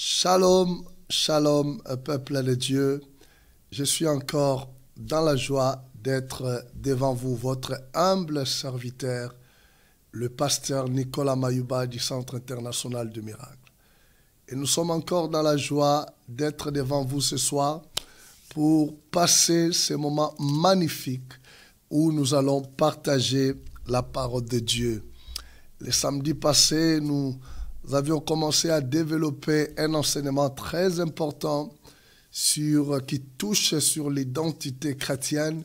Shalom, shalom, peuple de Dieu. Je suis encore dans la joie d'être devant vous, votre humble serviteur, le pasteur Nicolas Mayouba du Centre international du miracle. Et nous sommes encore dans la joie d'être devant vous ce soir pour passer ce moment magnifique où nous allons partager la parole de Dieu. Le samedi passé, nous avions commencé à développer un enseignement très important qui touche sur l'identité chrétienne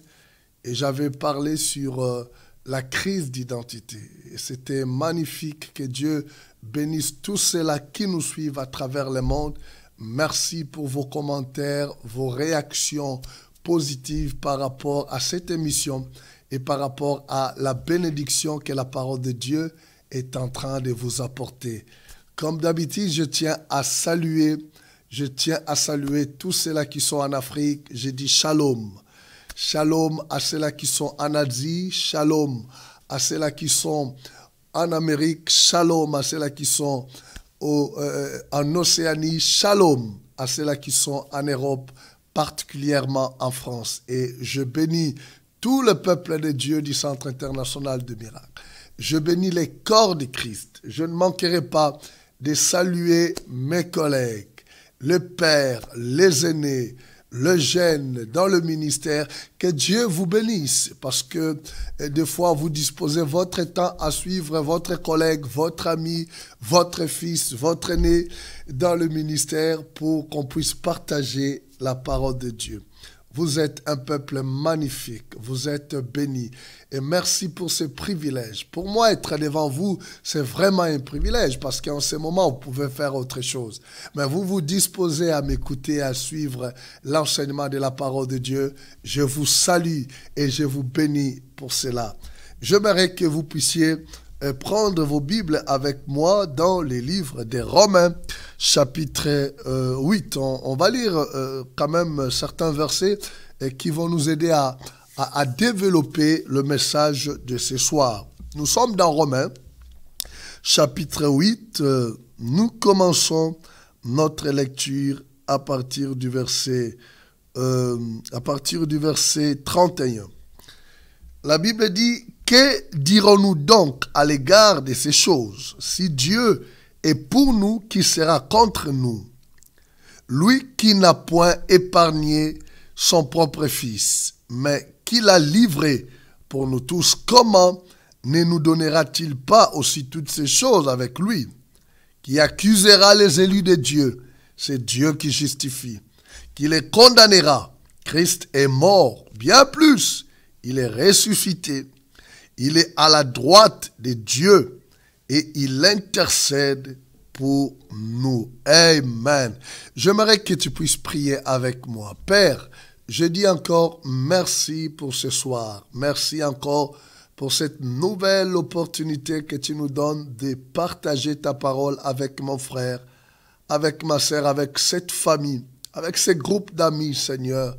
et j'avais parlé sur la crise d'identité. Et c'était magnifique, que Dieu bénisse tous ceux-là qui nous suivent à travers le monde. Merci pour vos commentaires, vos réactions positives par rapport à cette émission et par rapport à la bénédiction que la parole de Dieu est en train de vous apporter. Comme d'habitude, je tiens à saluer tous ceux-là qui sont en Afrique. Je dis shalom. Shalom à ceux-là qui sont en Asie. Shalom à ceux-là qui sont en Amérique. Shalom à ceux-là qui sont en Océanie. Shalom à ceux-là qui sont en Europe, particulièrement en France. Et je bénis tout le peuple de Dieu du Centre international de miracles. Je bénis les corps de Christ. Je ne manquerai pas de saluer mes collègues, le père, les aînés, le jeune dans le ministère. Que Dieu vous bénisse parce que des fois vous disposez votre temps à suivre votre collègue, votre ami, votre fils, votre aîné dans le ministère pour qu'on puisse partager la parole de Dieu. Vous êtes un peuple magnifique, vous êtes bénis et merci pour ce privilège. Pour moi, être devant vous, c'est vraiment un privilège parce qu'en ce moment, vous pouvez faire autre chose. Mais vous vous disposez à m'écouter, à suivre l'enseignement de la parole de Dieu. Je vous salue et je vous bénis pour cela. J'aimerais que vous puissiez prendre vos Bibles avec moi dans les livres des Romains, chapitre 8. On va lire quand même certains versets qui vont nous aider à développer le message de ce soir. Nous sommes dans Romains, chapitre 8. Nous commençons notre lecture à partir du verset 31. La Bible dit: que dirons-nous donc à l'égard de ces choses? Si Dieu est pour nous, qui sera contre nous? Lui qui n'a point épargné son propre Fils, mais qui l'a livré pour nous tous, comment ne nous donnera-t-il pas aussi toutes ces choses avec lui? Qui accusera les élus de Dieu? C'est Dieu qui justifie. Qui les condamnera? Christ est mort, bien plus, il est ressuscité. Il est à la droite de Dieu et il intercède pour nous. Amen. J'aimerais que tu puisses prier avec moi. Père, je dis encore merci pour ce soir. Merci encore pour cette nouvelle opportunité que tu nous donnes de partager ta parole avec mon frère, avec ma sœur, avec cette famille, avec ce groupe d'amis, Seigneur,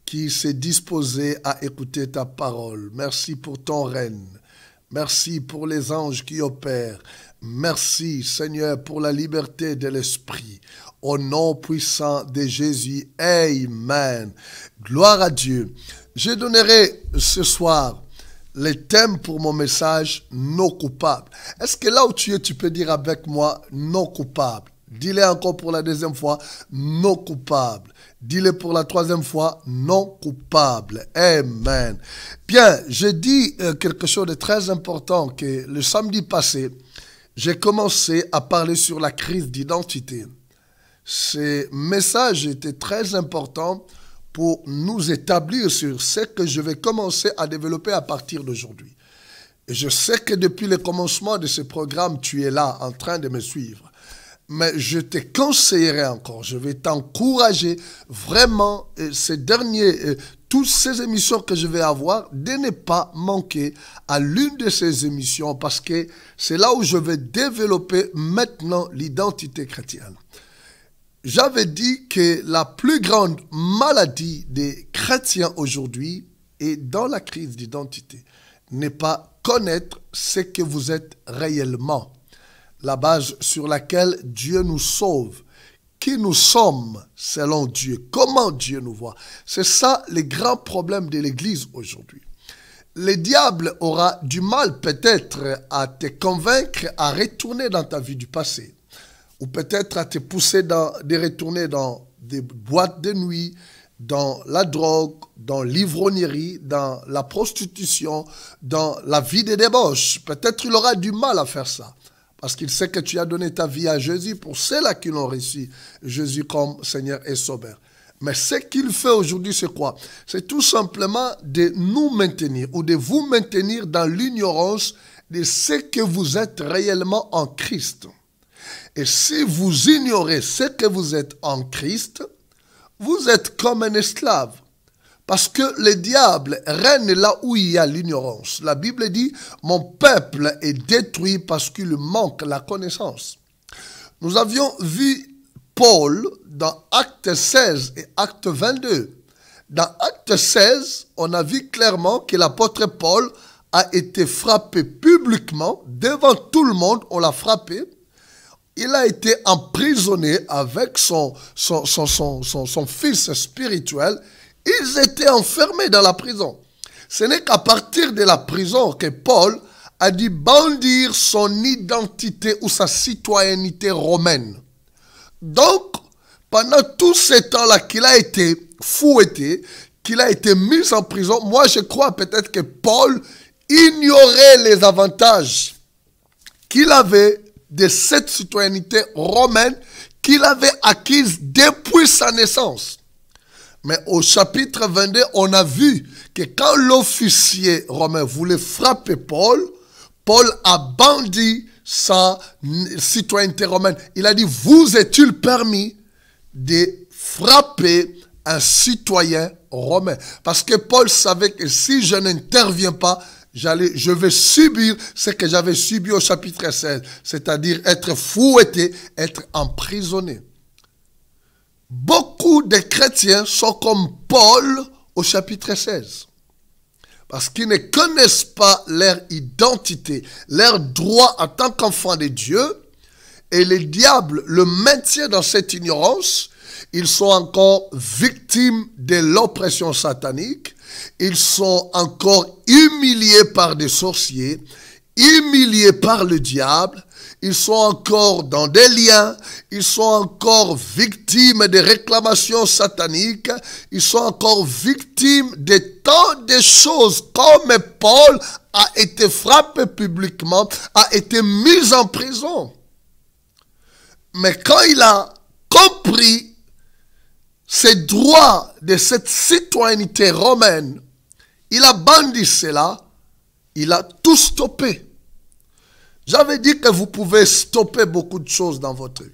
qui s'est disposé à écouter ta parole. Merci pour ton règne. Merci pour les anges qui opèrent. Merci, Seigneur, pour la liberté de l'esprit. Au nom puissant de Jésus. Amen. Gloire à Dieu. Je donnerai ce soir les thèmes pour mon message, nos coupables. Est-ce que là où tu es, tu peux dire avec moi, nos coupables? Dis-le encore pour la deuxième fois, nos coupables. Dis-le pour la troisième fois, non coupable. Amen. Bien, j'ai dit quelque chose de très important que le samedi passé, j'ai commencé à parler sur la crise d'identité. Ce message était très important pour nous établir sur ce que je vais commencer à développer à partir d'aujourd'hui. Et je sais que depuis le commencement de ce programme, tu es là en train de me suivre. Mais je te conseillerais encore, je vais t'encourager vraiment toutes ces émissions que je vais avoir, de ne pas manquer à l'une de ces émissions parce que c'est là où je vais développer maintenant l'identité chrétienne. J'avais dit que la plus grande maladie des chrétiens aujourd'hui est dans la crise d'identité. Ne pas connaître ce que vous êtes réellement. La base sur laquelle Dieu nous sauve, qui nous sommes selon Dieu, comment Dieu nous voit. C'est ça le grand problème de l'Église aujourd'hui. Le diable aura du mal peut-être à te convaincre à retourner dans ta vie du passé. Ou peut-être à te pousser de retourner dans des boîtes de nuit, dans la drogue, dans l'ivrognerie, dans la prostitution, dans la vie de débauche. Peut-être il aura du mal à faire ça. Parce qu'il sait que tu as donné ta vie à Jésus pour ceux-là qui l'ont reçu, Jésus comme Seigneur et Sauveur. Mais ce qu'il fait aujourd'hui, c'est quoi? C'est tout simplement de nous maintenir ou de vous maintenir dans l'ignorance de ce que vous êtes réellement en Christ. Et si vous ignorez ce que vous êtes en Christ, vous êtes comme un esclave. Parce que le diable règne là où il y a l'ignorance. La Bible dit, mon peuple est détruit parce qu'il manque la connaissance. Nous avions vu Paul dans Acte 16 et Acte 22. Dans Acte 16, on a vu clairement que l'apôtre Paul a été frappé publiquement, devant tout le monde, on l'a frappé. Il a été emprisonné avec son fils spirituel. Ils étaient enfermés dans la prison. Ce n'est qu'à partir de la prison que Paul a dû brandir son identité ou sa citoyenneté romaine. Donc, pendant tout ce temps-là qu'il a été fouetté, qu'il a été mis en prison, moi je crois peut-être que Paul ignorait les avantages qu'il avait de cette citoyenneté romaine qu'il avait acquise depuis sa naissance. Mais au chapitre 22, on a vu que quand l'officier romain voulait frapper Paul, Paul a brandi sa citoyenneté romaine. Il a dit, vous est-il permis de frapper un citoyen romain? Parce que Paul savait que si je n'interviens pas, je vais subir ce que j'avais subi au chapitre 16, c'est-à-dire être fouetté, être emprisonné. Beaucoup de chrétiens sont comme Paul au chapitre 16. Parce qu'ils ne connaissent pas leur identité, leur droit en tant qu'enfant de Dieu. Et le diable le maintient dans cette ignorance. Ils sont encore victimes de l'oppression satanique. Ils sont encore humiliés par des sorciers, humiliés par le diable. Ils sont encore dans des liens. Ils sont encore victimes de réclamations sataniques. Ils sont encore victimes de tant de choses comme Paul a été frappé publiquement, a été mis en prison. Mais quand il a compris ses droits de cette citoyenneté romaine, il a bandit cela, il a tout stoppé. J'avais dit que vous pouvez stopper beaucoup de choses dans votre vie.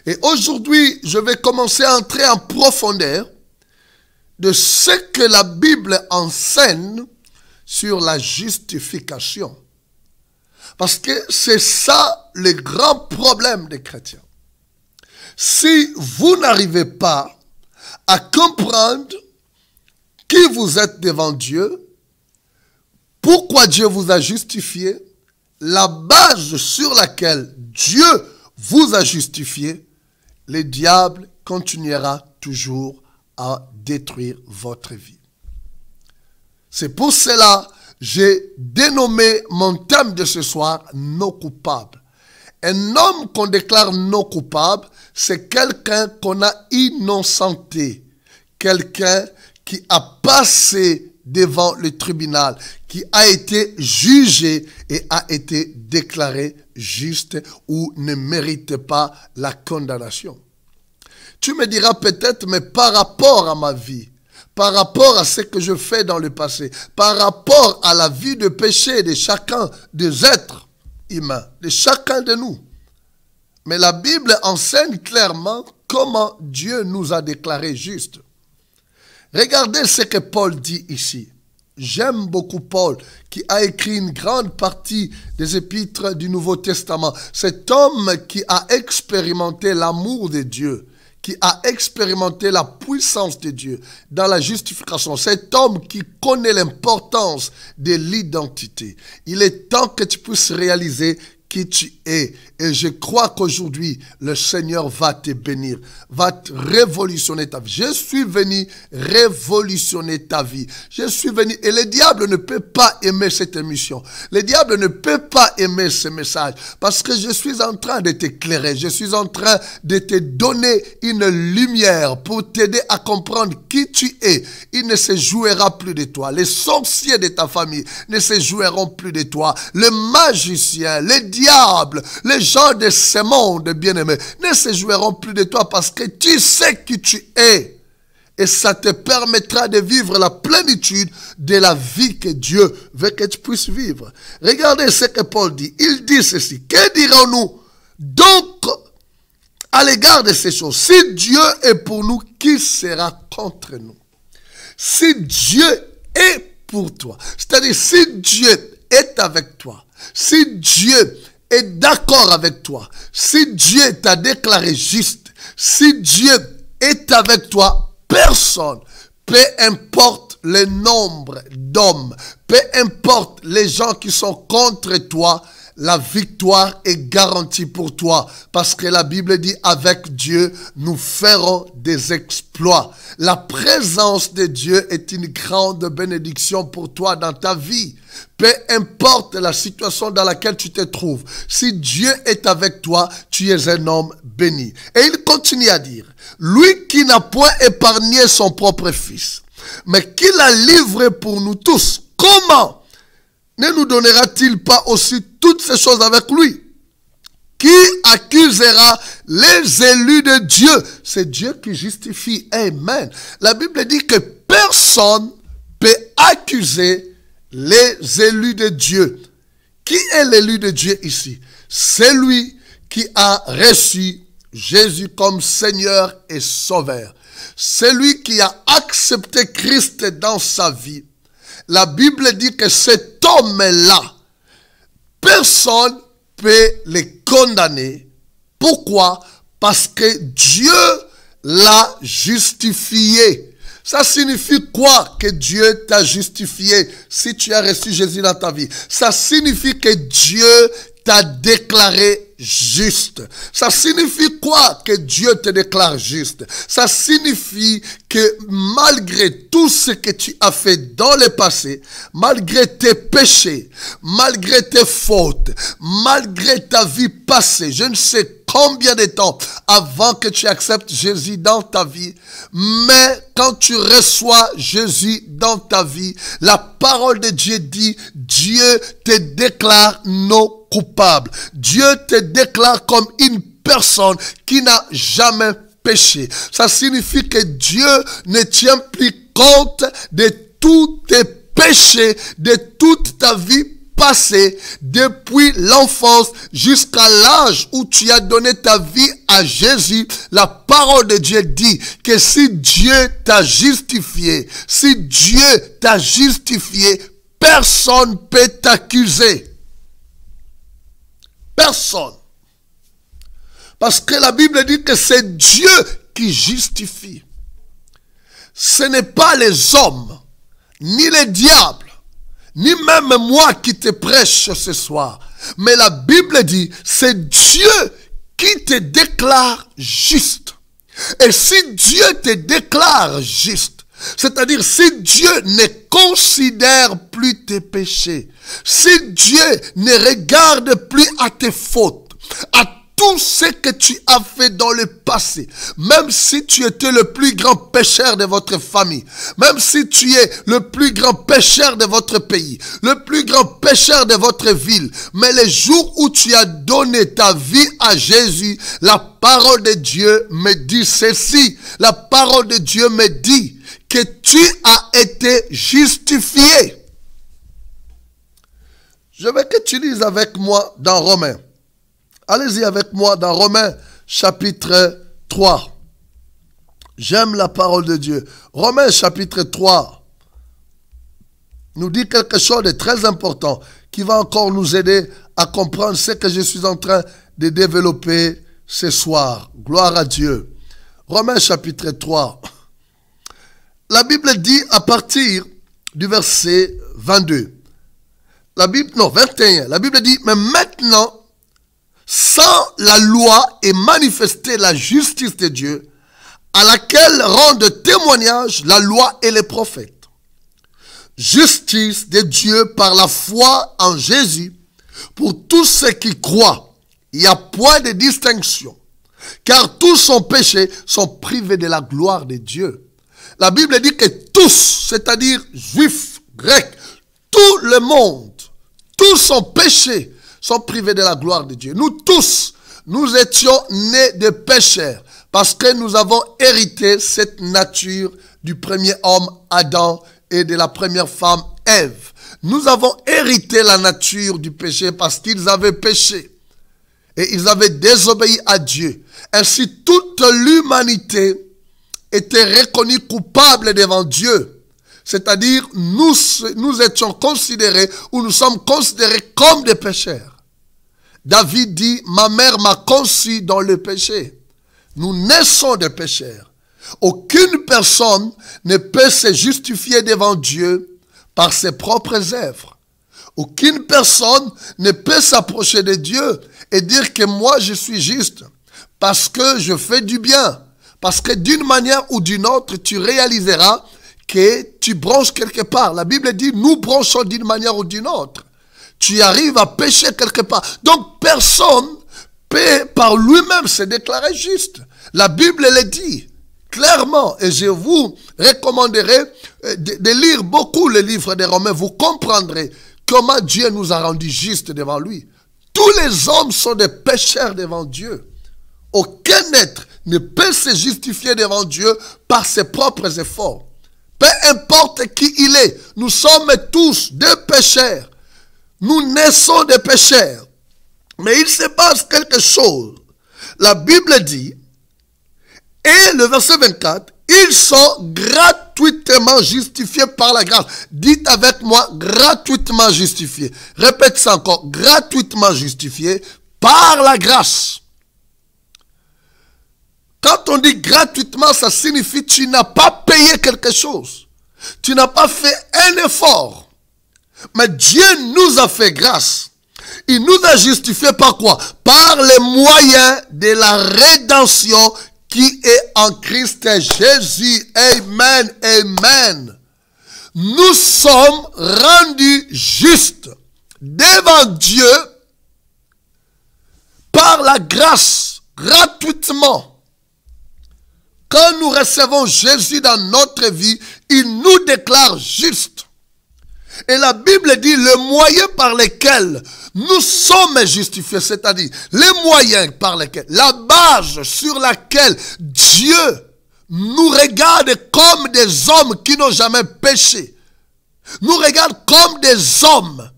Et aujourd'hui, je vais commencer à entrer en profondeur de ce que la Bible enseigne sur la justification. Parce que c'est ça le grand problème des chrétiens. Si vous n'arrivez pas à comprendre qui vous êtes devant Dieu, pourquoi Dieu vous a justifié, la base sur laquelle Dieu vous a justifié, le diable continuera toujours à détruire votre vie. C'est pour cela que j'ai dénommé mon thème de ce soir, non coupable. Un homme qu'on déclare non coupable, c'est quelqu'un qu'on a innocenté, quelqu'un qui a passé devant le tribunal, qui a été jugé et a été déclaré juste ou ne mérite pas la condamnation. Tu me diras peut-être, mais par rapport à ma vie, par rapport à ce que je fais dans le passé, par rapport à la vie de péché de chacun des êtres humains, de chacun de nous. Mais la Bible enseigne clairement comment Dieu nous a déclarés justes. Regardez ce que Paul dit ici. J'aime beaucoup Paul qui a écrit une grande partie des épîtres du Nouveau Testament. Cet homme qui a expérimenté l'amour de Dieu, qui a expérimenté la puissance de Dieu dans la justification. Cet homme qui connaît l'importance de l'identité. Il est temps que tu puisses réaliser qui tu es. Et je crois qu'aujourd'hui, le Seigneur va te bénir, va te révolutionner ta vie. Je suis venu révolutionner ta vie. Je suis venu, et le diable ne peut pas aimer cette émission. Le diable ne peut pas aimer ce message, parce que je suis en train de t'éclairer. Je suis en train de te donner une lumière pour t'aider à comprendre qui tu es. Il ne se jouera plus de toi. Les sorciers de ta famille ne se joueront plus de toi. Le magicien, les diables, les gens de ce monde, bien-aimés, ne se joueront plus de toi parce que tu sais qui tu es. Et ça te permettra de vivre la plénitude de la vie que Dieu veut que tu puisses vivre. Regardez ce que Paul dit. Il dit ceci. Que dirons-nous donc à l'égard de ces choses? Si Dieu est pour nous, qui sera contre nous? Si Dieu est pour toi, c'est-à-dire si Dieu est avec toi, si Dieu est d'accord avec toi, si Dieu t'a déclaré juste, si Dieu est avec toi, personne, peu importe le nombre d'hommes, peu importe les gens qui sont contre toi, la victoire est garantie pour toi. Parce que la Bible dit, avec Dieu, nous ferons des exploits. La présence de Dieu est une grande bénédiction pour toi dans ta vie. Peu importe la situation dans laquelle tu te trouves, si Dieu est avec toi, tu es un homme béni. Et il continue à dire, lui qui n'a point épargné son propre fils, mais qui l'a livré pour nous tous, comment ne nous donnera-t-il pas aussi toutes ces choses avec lui? Qui accusera les élus de Dieu? C'est Dieu qui justifie. Amen. La Bible dit que personne peut accuser les élus de Dieu. Qui est l'élu de Dieu ici? C'est lui qui a reçu Jésus comme Seigneur et Sauveur. C'est lui qui a accepté Christ dans sa vie. La Bible dit que cet homme-là, personne ne peut le condamner. Pourquoi? Parce que Dieu l'a justifié. Ça signifie quoi que Dieu t'a justifié si tu as reçu Jésus dans ta vie? Ça signifie que Dieu t'a déclaré juste. Ça signifie quoi que Dieu te déclare juste? Ça signifie que malgré tout ce que tu as fait dans le passé, malgré tes péchés, malgré tes fautes, malgré ta vie passée, je ne sais combien de temps avant que tu acceptes Jésus dans ta vie, mais quand tu reçois Jésus dans ta vie, la parole de Dieu dit, Dieu te déclare non coupable. Dieu te déclare comme une personne qui n'a jamais péché. Ça signifie que Dieu ne tient plus compte de tous tes péchés, de toute ta vie passée, depuis l'enfance jusqu'à l'âge où tu as donné ta vie à Jésus. La parole de Dieu dit que si Dieu t'a justifié, si Dieu t'a justifié, personne ne peut t'accuser. Personne. Parce que la Bible dit que c'est Dieu qui justifie. Ce n'est pas les hommes, ni les diables, ni même moi qui te prêche ce soir. Mais la Bible dit, c'est Dieu qui te déclare juste. Et si Dieu te déclare juste, c'est-à-dire si Dieu ne considère plus tes péchés, si Dieu ne regarde plus à tes fautes, à tout ce que tu as fait dans le passé, même si tu étais le plus grand pécheur de votre famille, même si tu es le plus grand pécheur de votre pays, le plus grand pécheur de votre ville, mais le jour où tu as donné ta vie à Jésus, la parole de Dieu me dit ceci, la parole de Dieu me dit que tu as été justifié. Je veux que tu lises avec moi dans Romains. Allez-y avec moi dans Romains chapitre 3. J'aime la parole de Dieu. Romains chapitre 3 nous dit quelque chose de très important qui va encore nous aider à comprendre ce que je suis en train de développer ce soir. Gloire à Dieu. Romains chapitre 3. La Bible dit à partir du verset 22. La Bible, non, 21. La Bible dit, mais maintenant, Sans la loi est manifestée la justice de Dieu, à laquelle rendent témoignage la loi et les prophètes. Justice de Dieu par la foi en Jésus pour tous ceux qui croient. Il n'y a point de distinction, car tous sont péchés, sont privés de la gloire de Dieu. La Bible dit que tous, c'est-à-dire juifs, grecs, tout le monde, tous sont péchés, sont privés de la gloire de Dieu. Nous tous, nous étions nés de pécheurs parce que nous avons hérité cette nature du premier homme Adam et de la première femme Ève. Nous avons hérité la nature du péché parce qu'ils avaient péché et ils avaient désobéi à Dieu. Ainsi, toute l'humanité était reconnue coupable devant Dieu. C'est-à-dire, nous étions considérés, ou nous sommes considérés comme des pécheurs. David dit, ma mère m'a conçu dans le péché. Nous naissons des pécheurs. Aucune personne ne peut se justifier devant Dieu par ses propres œuvres. Aucune personne ne peut s'approcher de Dieu et dire que moi je suis juste parce que je fais du bien. Parce que d'une manière ou d'une autre, tu réaliseras que tu branches quelque part. La Bible dit, nous branchons d'une manière ou d'une autre. Tu arrives à pécher quelque part. Donc, personne peut par lui-même se déclarer juste. La Bible le dit clairement. Et je vous recommanderai de lire beaucoup le livre des Romains. Vous comprendrez comment Dieu nous a rendus justes devant lui. Tous les hommes sont des pécheurs devant Dieu. Aucun être ne peut se justifier devant Dieu par ses propres efforts. Peu importe qui il est, nous sommes tous des pécheurs. Nous naissons des pécheurs. Mais il se passe quelque chose. La Bible dit, et le verset 24, ils sont gratuitement justifiés par la grâce. Dites avec moi, gratuitement justifiés. Répète ça encore, gratuitement justifiés par la grâce. Quand on dit gratuitement, ça signifie que tu n'as pas payé quelque chose. Tu n'as pas fait un effort. Mais Dieu nous a fait grâce. Il nous a justifiés par quoi? Par les moyens de la rédemption qui est en Christ Jésus. Amen, amen. Nous sommes rendus justes devant Dieu par la grâce, gratuitement. Quand nous recevons Jésus dans notre vie, il nous déclare justes. Et la Bible dit le moyen par lequel nous sommes justifiés, c'est-à-dire les moyens par lesquels, la base sur laquelle Dieu nous regarde comme des hommes qui n'ont jamais péché, nous regarde comme des hommes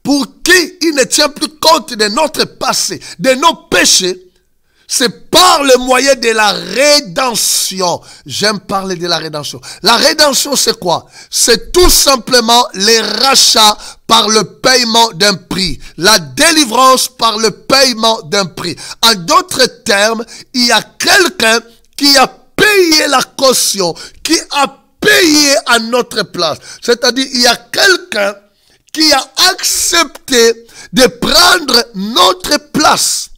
pour qui il ne tient plus compte de notre passé, de nos péchés. C'est par le moyen de la rédemption. J'aime parler de la rédemption. La rédemption, c'est quoi? C'est tout simplement les rachats par le paiement d'un prix. La délivrance par le paiement d'un prix. En d'autres termes, il y a quelqu'un qui a payé la caution, qui a payé à notre place. C'est-à-dire, il y a quelqu'un qui a accepté de prendre notre place.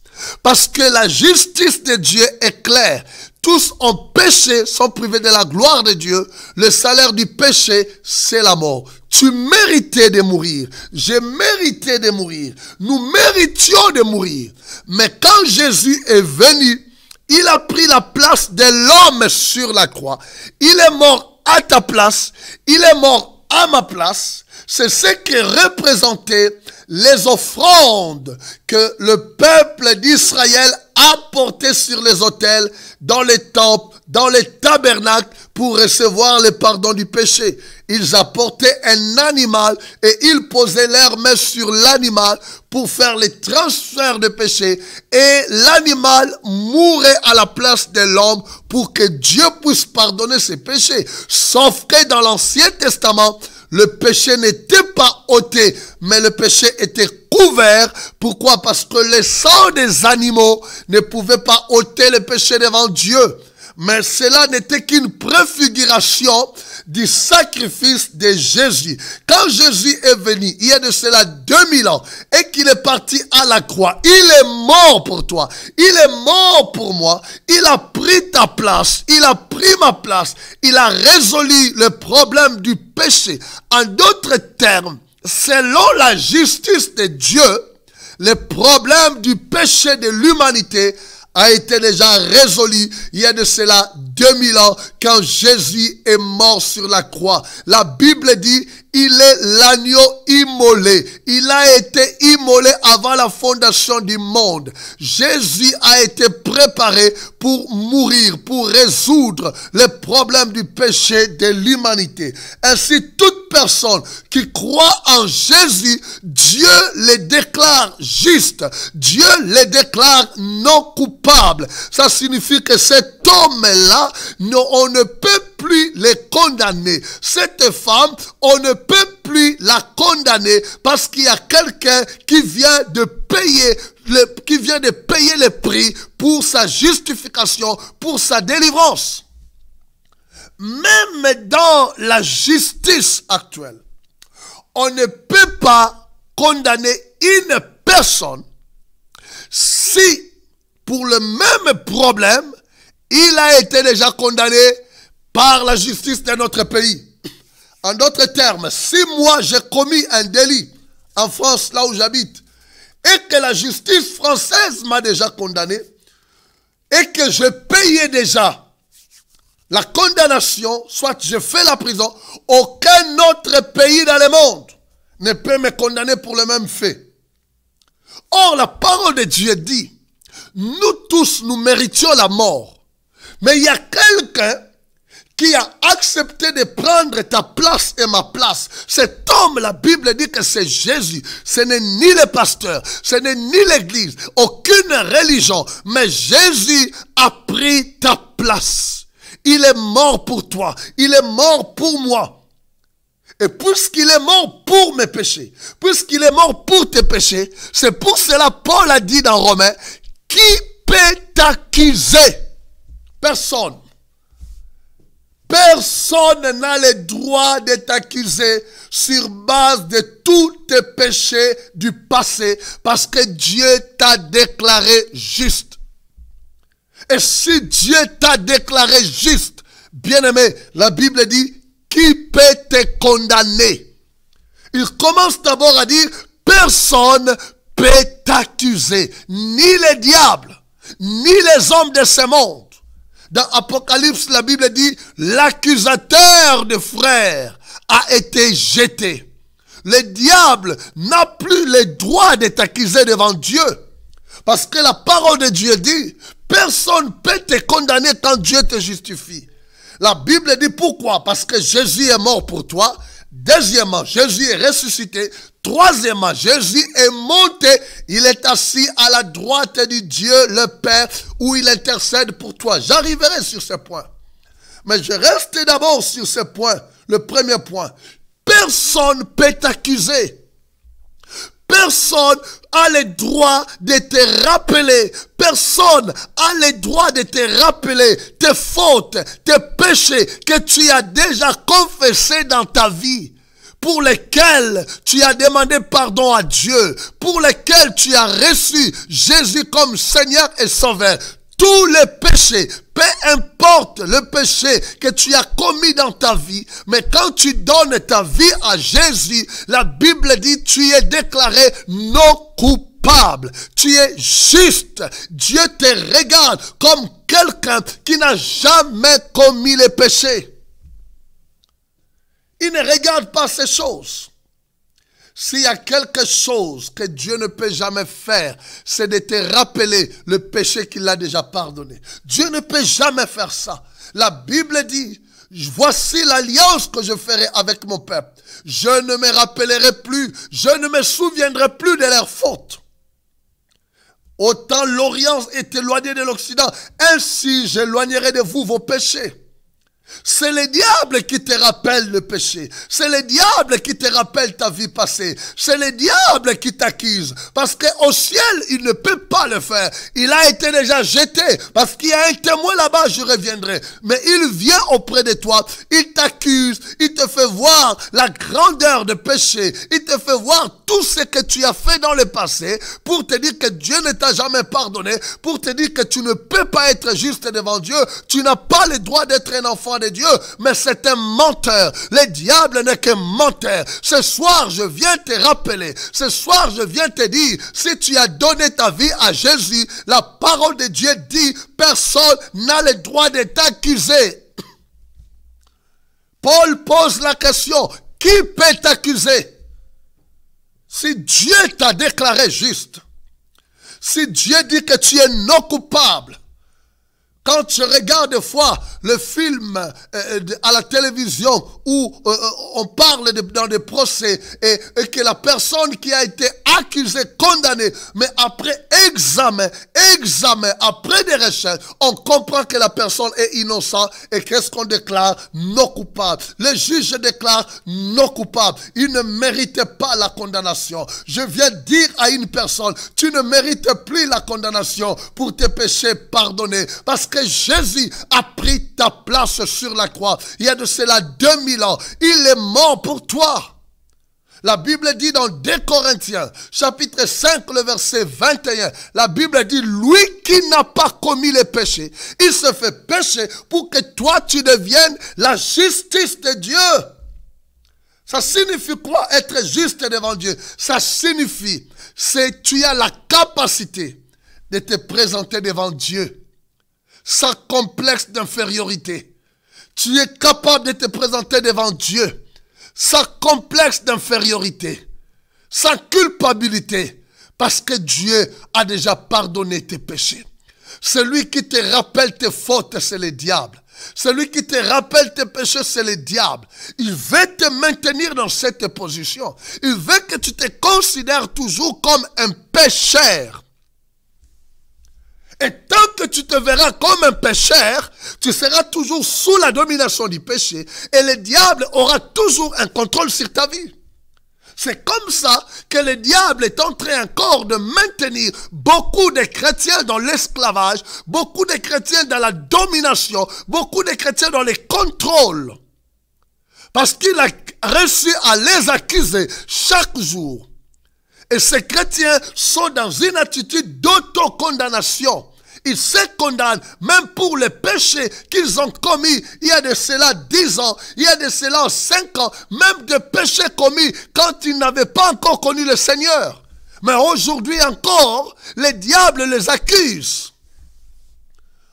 Parce que la justice de Dieu est claire. Tous ont péché, sont privés de la gloire de Dieu. Le salaire du péché, c'est la mort. Tu méritais de mourir. J'ai mérité de mourir. Nous méritions de mourir. Mais quand Jésus est venu, il a pris la place de l'homme sur la croix. Il est mort à ta place. Il est mort à ma place. C'est ce qui représentait les offrandes que le peuple d'Israël apportait sur les autels, dans les temples, dans les tabernacles, pour recevoir le pardon du péché. Ils apportaient un animal et ils posaient leurs mains sur l'animal pour faire les transferts de péché. Et l'animal mourait à la place de l'homme pour que Dieu puisse pardonner ses péchés. Sauf que dans l'Ancien Testament, le péché n'était pas ôté, mais le péché était couvert. Pourquoi? Parce que le sang des animaux ne pouvait pas ôter le péché devant Dieu. Mais cela n'était qu'une préfiguration du sacrifice de Jésus. Quand Jésus est venu, il y a de cela 2000 ans, et qu'il est parti à la croix, il est mort pour toi, il est mort pour moi, il a pris ta place, il a pris ma place, il a résolu le problème du péché. En d'autres termes, selon la justice de Dieu, le problème du péché de l'humanité a été déjà résolu il y a de cela 2000 ans quand Jésus est mort sur la croix. La Bible dit, il est l'agneau immolé. Il a été immolé avant la fondation du monde. Jésus a été préparé pour mourir, pour résoudre le problème du péché de l'humanité. Ainsi, toute personne qui croit en Jésus, Dieu les déclare justes. Dieu les déclare non coupables. Ça signifie que cet homme-là, on ne peut plus les condamner. Cette femme, on ne peut plus la condamner parce qu'il y a quelqu'un qui vient de payer le prix pour sa justification, pour sa délivrance. Même dans la justice actuelle, on ne peut pas condamner une personne si, pour le même problème, il a été déjà condamné par la justice de notre pays. En d'autres termes, si moi j'ai commis un délit en France, là où j'habite, et que la justice française m'a déjà condamné, et que je payais déjà la condamnation, soit je fais la prison, aucun autre pays dans le monde ne peut me condamner pour le même fait. Or, la parole de Dieu dit, nous tous, nous méritions la mort. Mais il y a quelqu'un qui a accepté de prendre ta place et ma place. Cet homme, la Bible dit que c'est Jésus. Ce n'est ni le pasteur, ce n'est ni l'église, aucune religion. Mais Jésus a pris ta place. Il est mort pour toi. Il est mort pour moi. Et puisqu'il est mort pour mes péchés, puisqu'il est mort pour tes péchés, c'est pour cela Paul a dit dans Romains, qui peut t'accuser? Personne. Personne n'a le droit de t'accuser sur base de tous tes péchés du passé parce que Dieu t'a déclaré juste. Et si Dieu t'a déclaré juste, bien-aimé, la Bible dit, qui peut te condamner? Il commence d'abord à dire, personne peut t'accuser, ni le diable, ni les hommes de ce monde. Dans Apocalypse, la Bible dit, l'accusateur de frères a été jeté. Le diable n'a plus le droit de t'accuser devant Dieu. Parce que la parole de Dieu dit, personne ne peut te condamner quand Dieu te justifie. La Bible dit pourquoi? Parce que Jésus est mort pour toi. Deuxièmement, Jésus est ressuscité. Troisièmement, Jésus est monté. Il est assis à la droite du Dieu, le Père, où il intercède pour toi. J'arriverai sur ce point. Mais je reste d'abord sur ce point. Le premier point. Personne ne peut t'accuser. Personne a le droit de te rappeler. Personne a le droit de te rappeler tes fautes, tes péchés que tu as déjà confessés dans ta vie, pour lesquels tu as demandé pardon à Dieu, pour lesquels tu as reçu Jésus comme Seigneur et Sauveur. Tous les péchés, peu importe le péché que tu as commis dans ta vie, mais quand tu donnes ta vie à Jésus, la Bible dit tu es déclaré non coupable. Tu es juste. Dieu te regarde comme quelqu'un qui n'a jamais commis le péché. Il ne regarde pas ces choses. S'il y a quelque chose que Dieu ne peut jamais faire, c'est de te rappeler le péché qu'il a déjà pardonné. Dieu ne peut jamais faire ça. La Bible dit, voici l'alliance que je ferai avec mon peuple. Je ne me rappellerai plus, je ne me souviendrai plus de leurs fautes. Autant l'Orient est éloigné de l'Occident, ainsi j'éloignerai de vous vos péchés. C'est le diable qui te rappelle le péché. C'est le diable qui te rappelle ta vie passée. C'est le diable qui t'accuse. Parce qu'au ciel, il ne peut pas le faire. Il a été déjà jeté. Parce qu'il y a un témoin là-bas, je reviendrai. Mais il vient auprès de toi. Il t'accuse. Il te fait voir la grandeur de péché. Il te fait voir tout ce que tu as fait dans le passé. Pour te dire que Dieu ne t'a jamais pardonné. Pour te dire que tu ne peux pas être juste devant Dieu. Tu n'as pas le droit d'être un enfant de Dieu, mais c'est un menteur. Le diable n'est qu'un menteur. Ce soir, je viens te rappeler. Ce soir, je viens te dire, si tu as donné ta vie à Jésus, la parole de Dieu dit, personne n'a le droit de t'accuser. Paul pose la question, qui peut t'accuser? Si Dieu t'a déclaré juste, si Dieu dit que tu es non coupable, quand je regarde des fois le film à la télévision où on parle dans des procès et que la personne qui a été accusée, condamnée, mais après examen, après des recherches, on comprend que la personne est innocente et qu'est-ce qu'on déclare? Non coupable. Le juge déclare non coupable. Il ne mérite pas la condamnation. Je viens dire à une personne, tu ne mérites plus la condamnation pour tes péchés pardonnés. Parce que Jésus a pris ta place sur la croix. Il y a de cela 2000 ans. Il est mort pour toi. La Bible dit dans 2 Corinthiens, chapitre 5, le verset 21, la Bible dit, lui qui n'a pas commis les péchés, il se fait pécher pour que toi tu deviennes la justice de Dieu. Ça signifie quoi être juste devant Dieu? Ça signifie, c'est tu as la capacité de te présenter devant Dieu sans complexe d'infériorité. Tu es capable de te présenter devant Dieu sans complexe d'infériorité, sans culpabilité, parce que Dieu a déjà pardonné tes péchés. Celui qui te rappelle tes fautes, c'est le diable. Celui qui te rappelle tes péchés, c'est le diable. Il veut te maintenir dans cette position. Il veut que tu te considères toujours comme un pécheur. Et tant que tu te verras comme un pécheur, tu seras toujours sous la domination du péché et le diable aura toujours un contrôle sur ta vie. C'est comme ça que le diable est en train encore de maintenir beaucoup de chrétiens dans l'esclavage, beaucoup de chrétiens dans la domination, beaucoup de chrétiens dans les contrôles. Parce qu'il a réussi à les accuser chaque jour. Et ces chrétiens sont dans une attitude d'autocondamnation. Ils se condamnent même pour les péchés qu'ils ont commis il y a de cela 10 ans, il y a de cela 5 ans, même des péchés commis quand ils n'avaient pas encore connu le Seigneur. Mais aujourd'hui encore, les diables les accusent.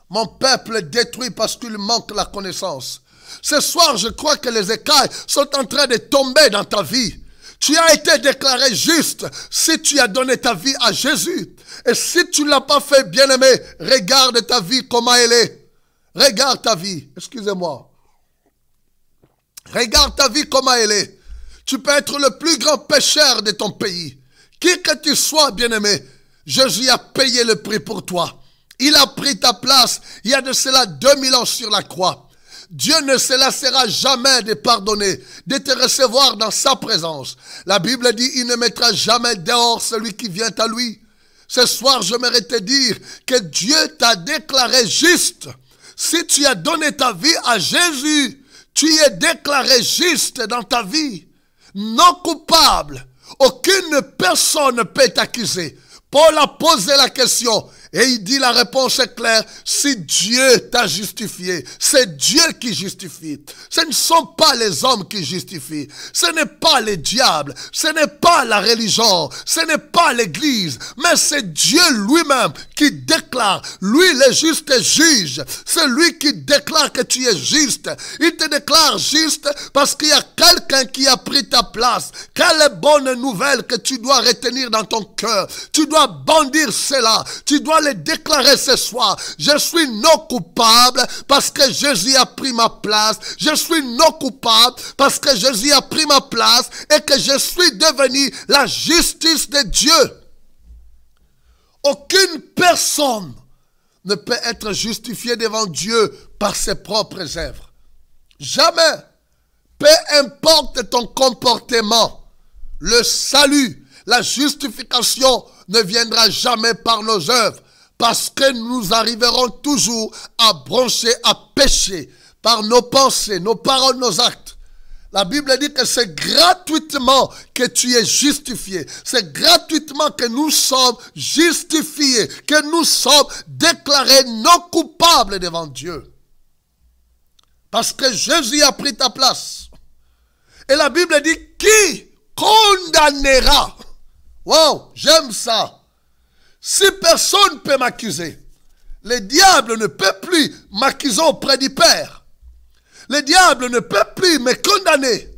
Mon peuple est détruit parce qu'il manque la connaissance. Ce soir, je crois que les écailles sont en train de tomber dans ta vie. Tu as été déclaré juste si tu as donné ta vie à Jésus. Et si tu ne l'as pas fait, bien-aimé, regarde ta vie, comment elle est. Regarde ta vie, excusez-moi. Regarde ta vie, comment elle est. Tu peux être le plus grand pécheur de ton pays. Qui que tu sois, bien-aimé, Jésus a payé le prix pour toi. Il a pris ta place, il y a de cela 2000 ans sur la croix. Dieu ne se lassera jamais de pardonner, de te recevoir dans sa présence. La Bible dit, il ne mettra jamais dehors celui qui vient à lui. Ce soir, j'aimerais te dire que Dieu t'a déclaré juste. Si tu as donné ta vie à Jésus, tu es déclaré juste dans ta vie. Non coupable. Aucune personne ne peut t'accuser. Paul a posé la question. Et il dit la réponse est claire, si Dieu t'a justifié, c'est Dieu qui justifie. Ce ne sont pas les hommes qui justifient, ce n'est pas les diables, ce n'est pas la religion, ce n'est pas l'église, mais c'est Dieu lui-même qui déclare, lui le juste juge, c'est lui qui déclare que tu es juste. Il te déclare juste parce qu'il y a quelqu'un qui a pris ta place. Quelle bonne nouvelle que tu dois retenir dans ton cœur. Tu dois brandir cela, tu dois le déclarer ce soir. Je suis non coupable parce que Jésus a pris ma place. Je suis non coupable parce que Jésus a pris ma place et que je suis devenu la justice de Dieu. Aucune personne ne peut être justifiée devant Dieu par ses propres œuvres. Jamais. Peu importe ton comportement, le salut, la justification ne viendra jamais par nos œuvres. Parce que nous arriverons toujours à broncher, à pécher par nos pensées, nos paroles, nos actes. La Bible dit que c'est gratuitement que tu es justifié. C'est gratuitement que nous sommes justifiés, que nous sommes déclarés non coupables devant Dieu. Parce que Jésus a pris ta place. Et la Bible dit, qui condamnera? Wow, j'aime ça. Si personne ne peut m'accuser, le diable ne peut plus m'accuser auprès du Père. Le diable ne peut plus me condamner.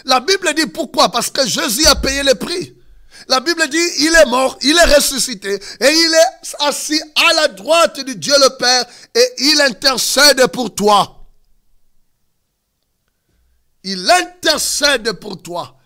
La Bible dit pourquoi? Parce que Jésus a payé le prix. La Bible dit, il est mort, il est ressuscité, et il est assis à la droite de Dieu le Père, et il intercède pour toi. Il intercède pour toi.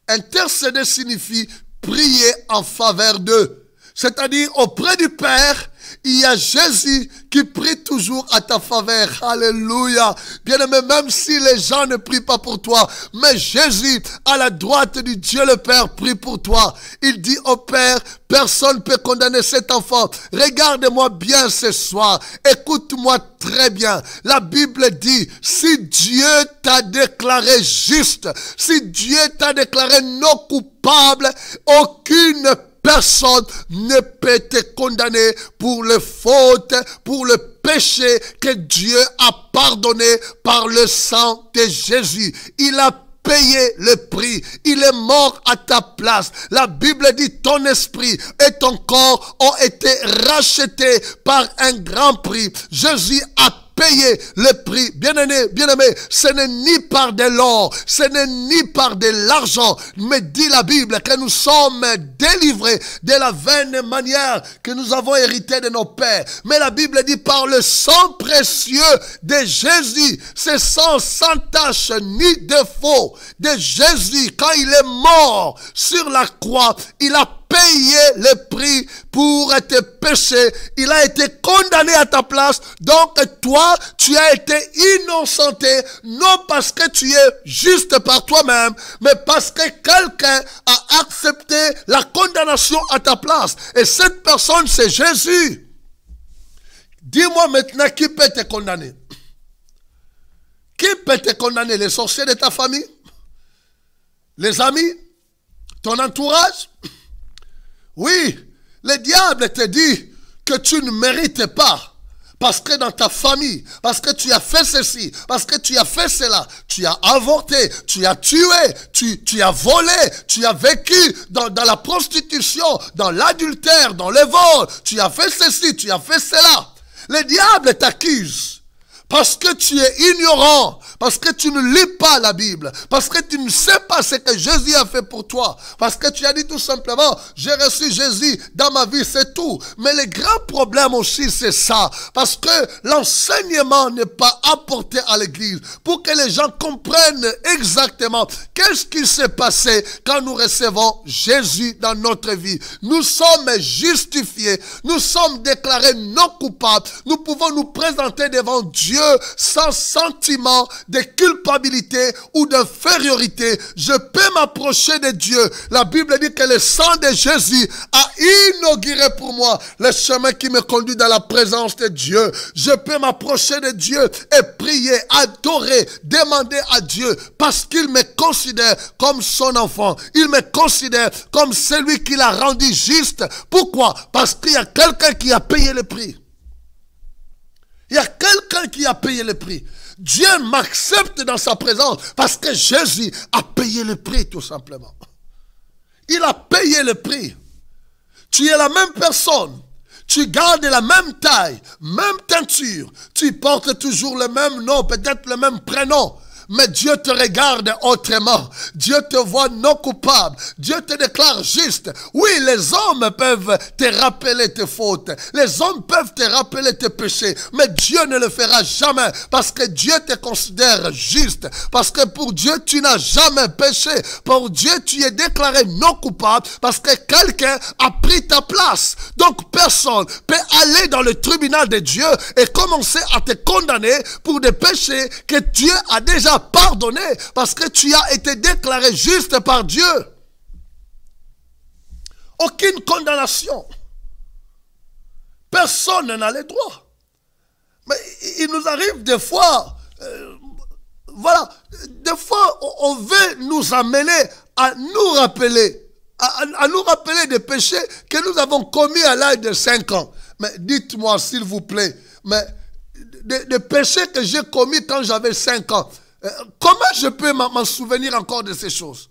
Intercéder signifie prier en faveur d'eux. C'est-à-dire, auprès du Père, il y a Jésus qui prie toujours à ta faveur. Alléluia. Bien-aimé, même si les gens ne prient pas pour toi, mais Jésus, à la droite du Dieu le Père, prie pour toi. Il dit au Père, personne ne peut condamner cet enfant. Regarde-moi bien ce soir. Écoute-moi très bien. La Bible dit, si Dieu t'a déclaré juste, si Dieu t'a déclaré non coupable, aucune personne ne peut te condamner pour les fautes, pour le péché que Dieu a pardonné par le sang de Jésus. Il a payé le prix. Il est mort à ta place. La Bible dit ton esprit et ton corps ont été rachetés par un grand prix. Jésus a payé le prix. Bien-aimé, ce n'est ni par de l'or, ce n'est ni par de l'argent, mais dit la Bible que nous sommes délivrés de la vaine manière que nous avons hérité de nos pères. Mais la Bible dit par le sang précieux de Jésus, ce sang sans tache ni défaut de Jésus, quand il est mort sur la croix, il a payé le prix pour tes péchés. Il a été condamné à ta place. Donc toi, tu as été innocenté, non parce que tu es juste par toi-même, mais parce que quelqu'un a accepté la condamnation à ta place. Et cette personne, c'est Jésus. Dis-moi maintenant qui peut te condamner. Qui peut te condamner? Les sorciers de ta famille? Les amis? Ton entourage? Oui, le diable te dit que tu ne mérites pas. Parce que dans ta famille, parce que tu as fait ceci, parce que tu as fait cela, tu as avorté, tu as tué, tu as volé, tu as vécu dans la prostitution, dans l'adultère, dans le vol, tu as fait ceci, tu as fait cela. Le diable t'accuse. Parce que tu es ignorant, parce que tu ne lis pas la Bible, parce que tu ne sais pas ce que Jésus a fait pour toi, parce que tu as dit tout simplement, j'ai reçu Jésus dans ma vie, c'est tout. Mais le grand problème aussi, c'est ça, parce que l'enseignement n'est pas apporté à l'église pour que les gens comprennent exactement qu'est-ce qui s'est passé quand nous recevons Jésus dans notre vie. Nous sommes justifiés, nous sommes déclarés non coupables, nous pouvons nous présenter devant Dieu sans sentiment de culpabilité ou d'infériorité. Je peux m'approcher de Dieu. La Bible dit que le sang de Jésus a inauguré pour moi le chemin qui me conduit dans la présence de Dieu. Je peux m'approcher de Dieu et prier, adorer, demander à Dieu parce qu'il me considère comme son enfant. Il me considère comme celui qu'il a rendu juste. Pourquoi? Parce qu'il y a quelqu'un qui a payé le prix. Il y a quelqu'un qui a payé le prix. Dieu m'accepte dans sa présence parce que Jésus a payé le prix tout simplement. Il a payé le prix. Tu es la même personne. Tu gardes la même taille, même teinture. Tu portes toujours le même nom, peut-être le même prénom. mais Dieu te regarde autrement. Dieu te voit non coupable. Dieu te déclare juste. Oui, les hommes peuvent te rappeler tes fautes. Les hommes peuvent te rappeler tes péchés, mais Dieu ne le fera jamais parce que Dieu te considère juste. Parce que pour Dieu, tu n'as jamais péché. Pour Dieu, tu es déclaré non coupable parce que quelqu'un a pris ta place. Donc, personne peut aller dans le tribunal de Dieu et commencer à te condamner pour des péchés que Dieu a déjà pardonnés parce que tu as été déclaré juste par Dieu. Aucune condamnation. Personne n'a le droit. Mais il nous arrive des fois, voilà, des fois on veut nous amener à nous rappeler, à nous rappeler des péchés que nous avons commis à l'âge de 5 ans. Mais dites-moi s'il vous plaît, mais des péchés que j'ai commis quand j'avais 5 ans, comment je peux m'en souvenir encore de ces choses?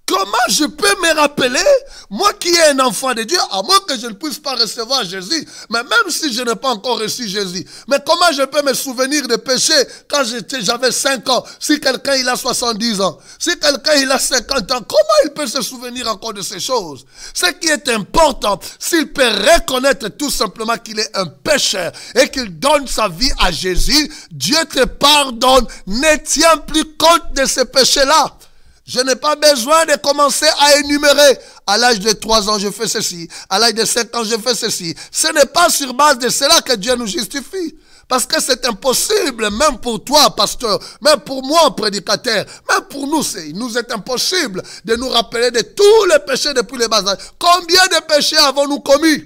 Comment je peux me rappeler, moi qui ai un enfant de Dieu, à moins que je ne puisse pas recevoir Jésus, mais même si je n'ai pas encore reçu Jésus, mais comment je peux me souvenir de péchés quand j'avais 5 ans, si quelqu'un il a 70 ans, si quelqu'un il a 50 ans, comment il peut se souvenir encore de ces choses? Ce qui est important, s'il peut reconnaître tout simplement qu'il est un pécheur et qu'il donne sa vie à Jésus, Dieu te pardonne, ne tiens plus compte de ces péchés-là. Je n'ai pas besoin de commencer à énumérer. À l'âge de 3 ans, je fais ceci. À l'âge de 5 ans, je fais ceci. Ce n'est pas sur base de cela que Dieu nous justifie. Parce que c'est impossible, même pour toi, pasteur, même pour moi, prédicateur, même pour nous, il nous est impossible de nous rappeler de tous les péchés depuis les bas âges. Combien de péchés avons-nous commis?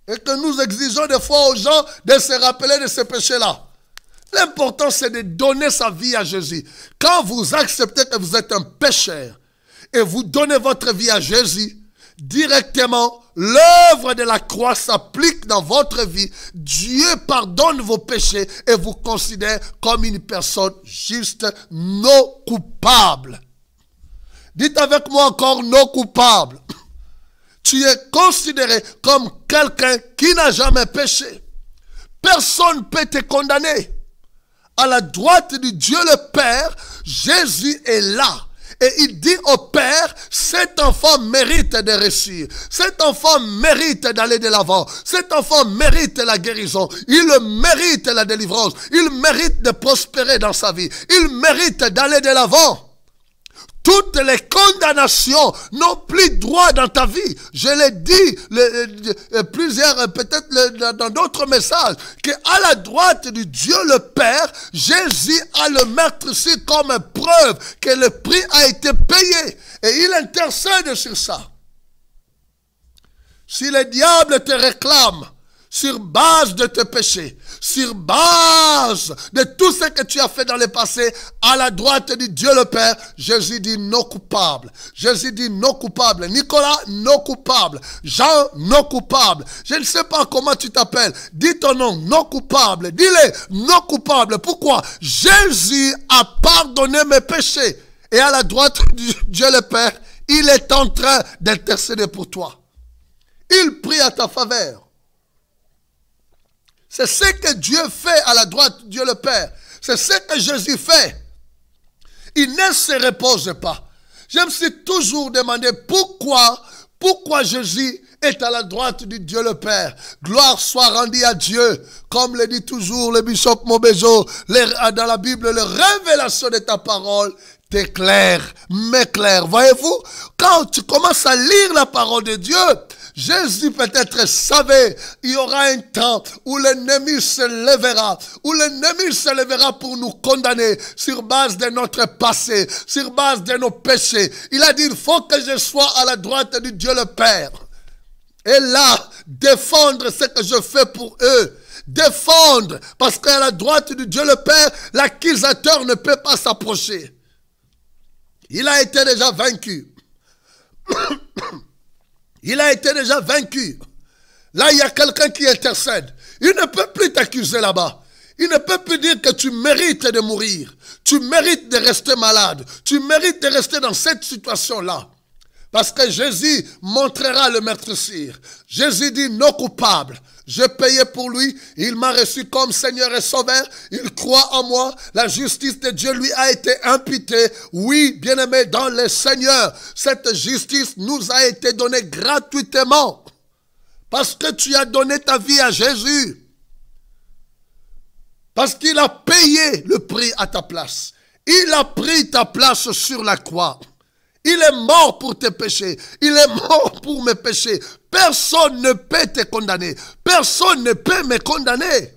Et que nous exigeons des fois aux gens de se rappeler de ces péchés-là. L'important, c'est de donner sa vie à Jésus. Quand vous acceptez que vous êtes un pécheur et vous donnez votre vie à Jésus, directement, l'œuvre de la croix s'applique dans votre vie. Dieu pardonne vos péchés et vous considère comme une personne juste, non coupable. Dites avec moi encore non coupable. Tu es considéré comme quelqu'un qui n'a jamais péché. Personne ne peut te condamner. À la droite de Dieu le Père, Jésus est là. Et il dit au Père, cet enfant mérite de réussir. Cet enfant mérite d'aller de l'avant. Cet enfant mérite la guérison. Il mérite la délivrance. Il mérite de prospérer dans sa vie. Il mérite d'aller de l'avant. Toutes les condamnations n'ont plus droit dans ta vie. Je l'ai dit plusieurs, peut-être dans d'autres messages, qu'à la droite de Dieu le Père, Jésus a le meurtrier comme preuve que le prix a été payé. Et il intercède sur ça. Si le diable te réclame, sur base de tes péchés, sur base de tout ce que tu as fait dans le passé, à la droite de Dieu le Père, Jésus dit non coupable. Jésus dit non coupable. Nicolas, non coupable. Jean, non coupable. Je ne sais pas comment tu t'appelles. Dis ton nom, non coupable. Dis-le, non coupable. Pourquoi? Jésus a pardonné mes péchés. Et à la droite de Dieu le Père, il est en train d'intercéder pour toi. Il prie à ta faveur. C'est ce que Dieu fait à la droite de Dieu le Père. C'est ce que Jésus fait. Il ne se repose pas. Je me suis toujours demandé pourquoi Jésus est à la droite de Dieu le Père. Gloire soit rendue à Dieu. Comme le dit toujours le bishop Mobezo, dans la Bible, la révélation de ta parole t'éclaire, m'éclaire. Voyez-vous, quand tu commences à lire la parole de Dieu, Jésus peut-être savait, il y aura un temps où l'ennemi se lèvera pour nous condamner sur base de notre passé, sur base de nos péchés. Il a dit, il faut que je sois à la droite de Dieu le Père. Et là, défendre ce que je fais pour eux. Défendre, parce qu'à la droite de Dieu le Père, l'accusateur ne peut pas s'approcher. Il a été déjà vaincu. Il a été déjà vaincu. Là, il y a quelqu'un qui intercède. Il ne peut plus t'accuser là-bas. Il ne peut plus dire que tu mérites de mourir. Tu mérites de rester malade. Tu mérites de rester dans cette situation-là. Parce que Jésus montrera le meurtrier. Jésus dit non coupable. J'ai payé pour lui. Il m'a reçu comme Seigneur et Sauveur. Il croit en moi. La justice de Dieu lui a été imputée. Oui, bien-aimé, dans le Seigneur, cette justice nous a été donnée gratuitement. Parce que tu as donné ta vie à Jésus. Parce qu'il a payé le prix à ta place. Il a pris ta place sur la croix. Il est mort pour tes péchés. Il est mort pour mes péchés. Personne ne peut te condamner. Personne ne peut me condamner.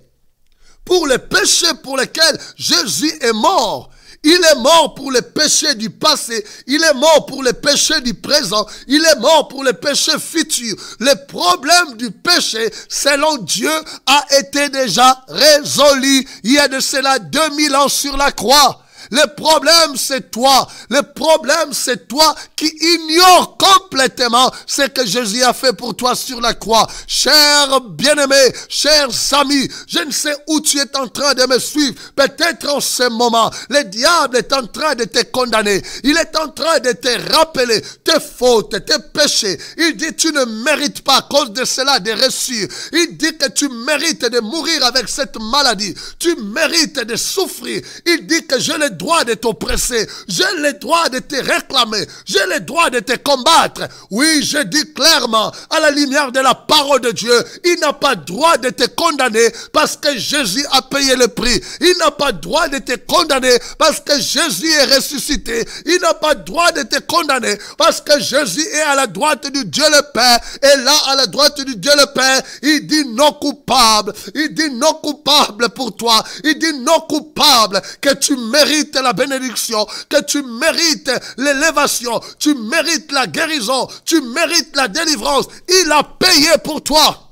Pour les péchés pour lesquels Jésus est mort. Il est mort pour les péchés du passé. Il est mort pour les péchés du présent. Il est mort pour les péchés futurs. Le problème du péché, selon Dieu, a été déjà résolu. Il y a de cela 2000 ans sur la croix. Le problème, c'est toi. Le problème, c'est toi qui ignores complètement ce que Jésus a fait pour toi sur la croix. Cher bien-aimé, chers amis, je ne sais où tu es en train de me suivre. Peut-être en ce moment, le diable est en train de te condamner. Il est en train de te rappeler tes fautes, tes péchés. Il dit tu ne mérites pas à cause de cela de réussir. Il dit que tu mérites de mourir avec cette maladie. Tu mérites de souffrir. Il dit que j'ai le droit de t'oppresser, j'ai le droit de te réclamer, j'ai le droit de te combattre. Oui, je dis clairement, à la lumière de la parole de Dieu, il n'a pas droit de te condamner parce que Jésus a payé le prix. Il n'a pas droit de te condamner parce que Jésus est ressuscité. Il n'a pas droit de te condamner parce que Jésus est à la droite du Dieu le Père. Et là, à la droite du Dieu le Père, il dit non coupable. Il dit non coupable pour toi. Il dit non coupable que tu mérites la bénédiction, que tu mérites l'élévation, tu mérites la guérison, tu mérites la délivrance. Il a payé pour toi.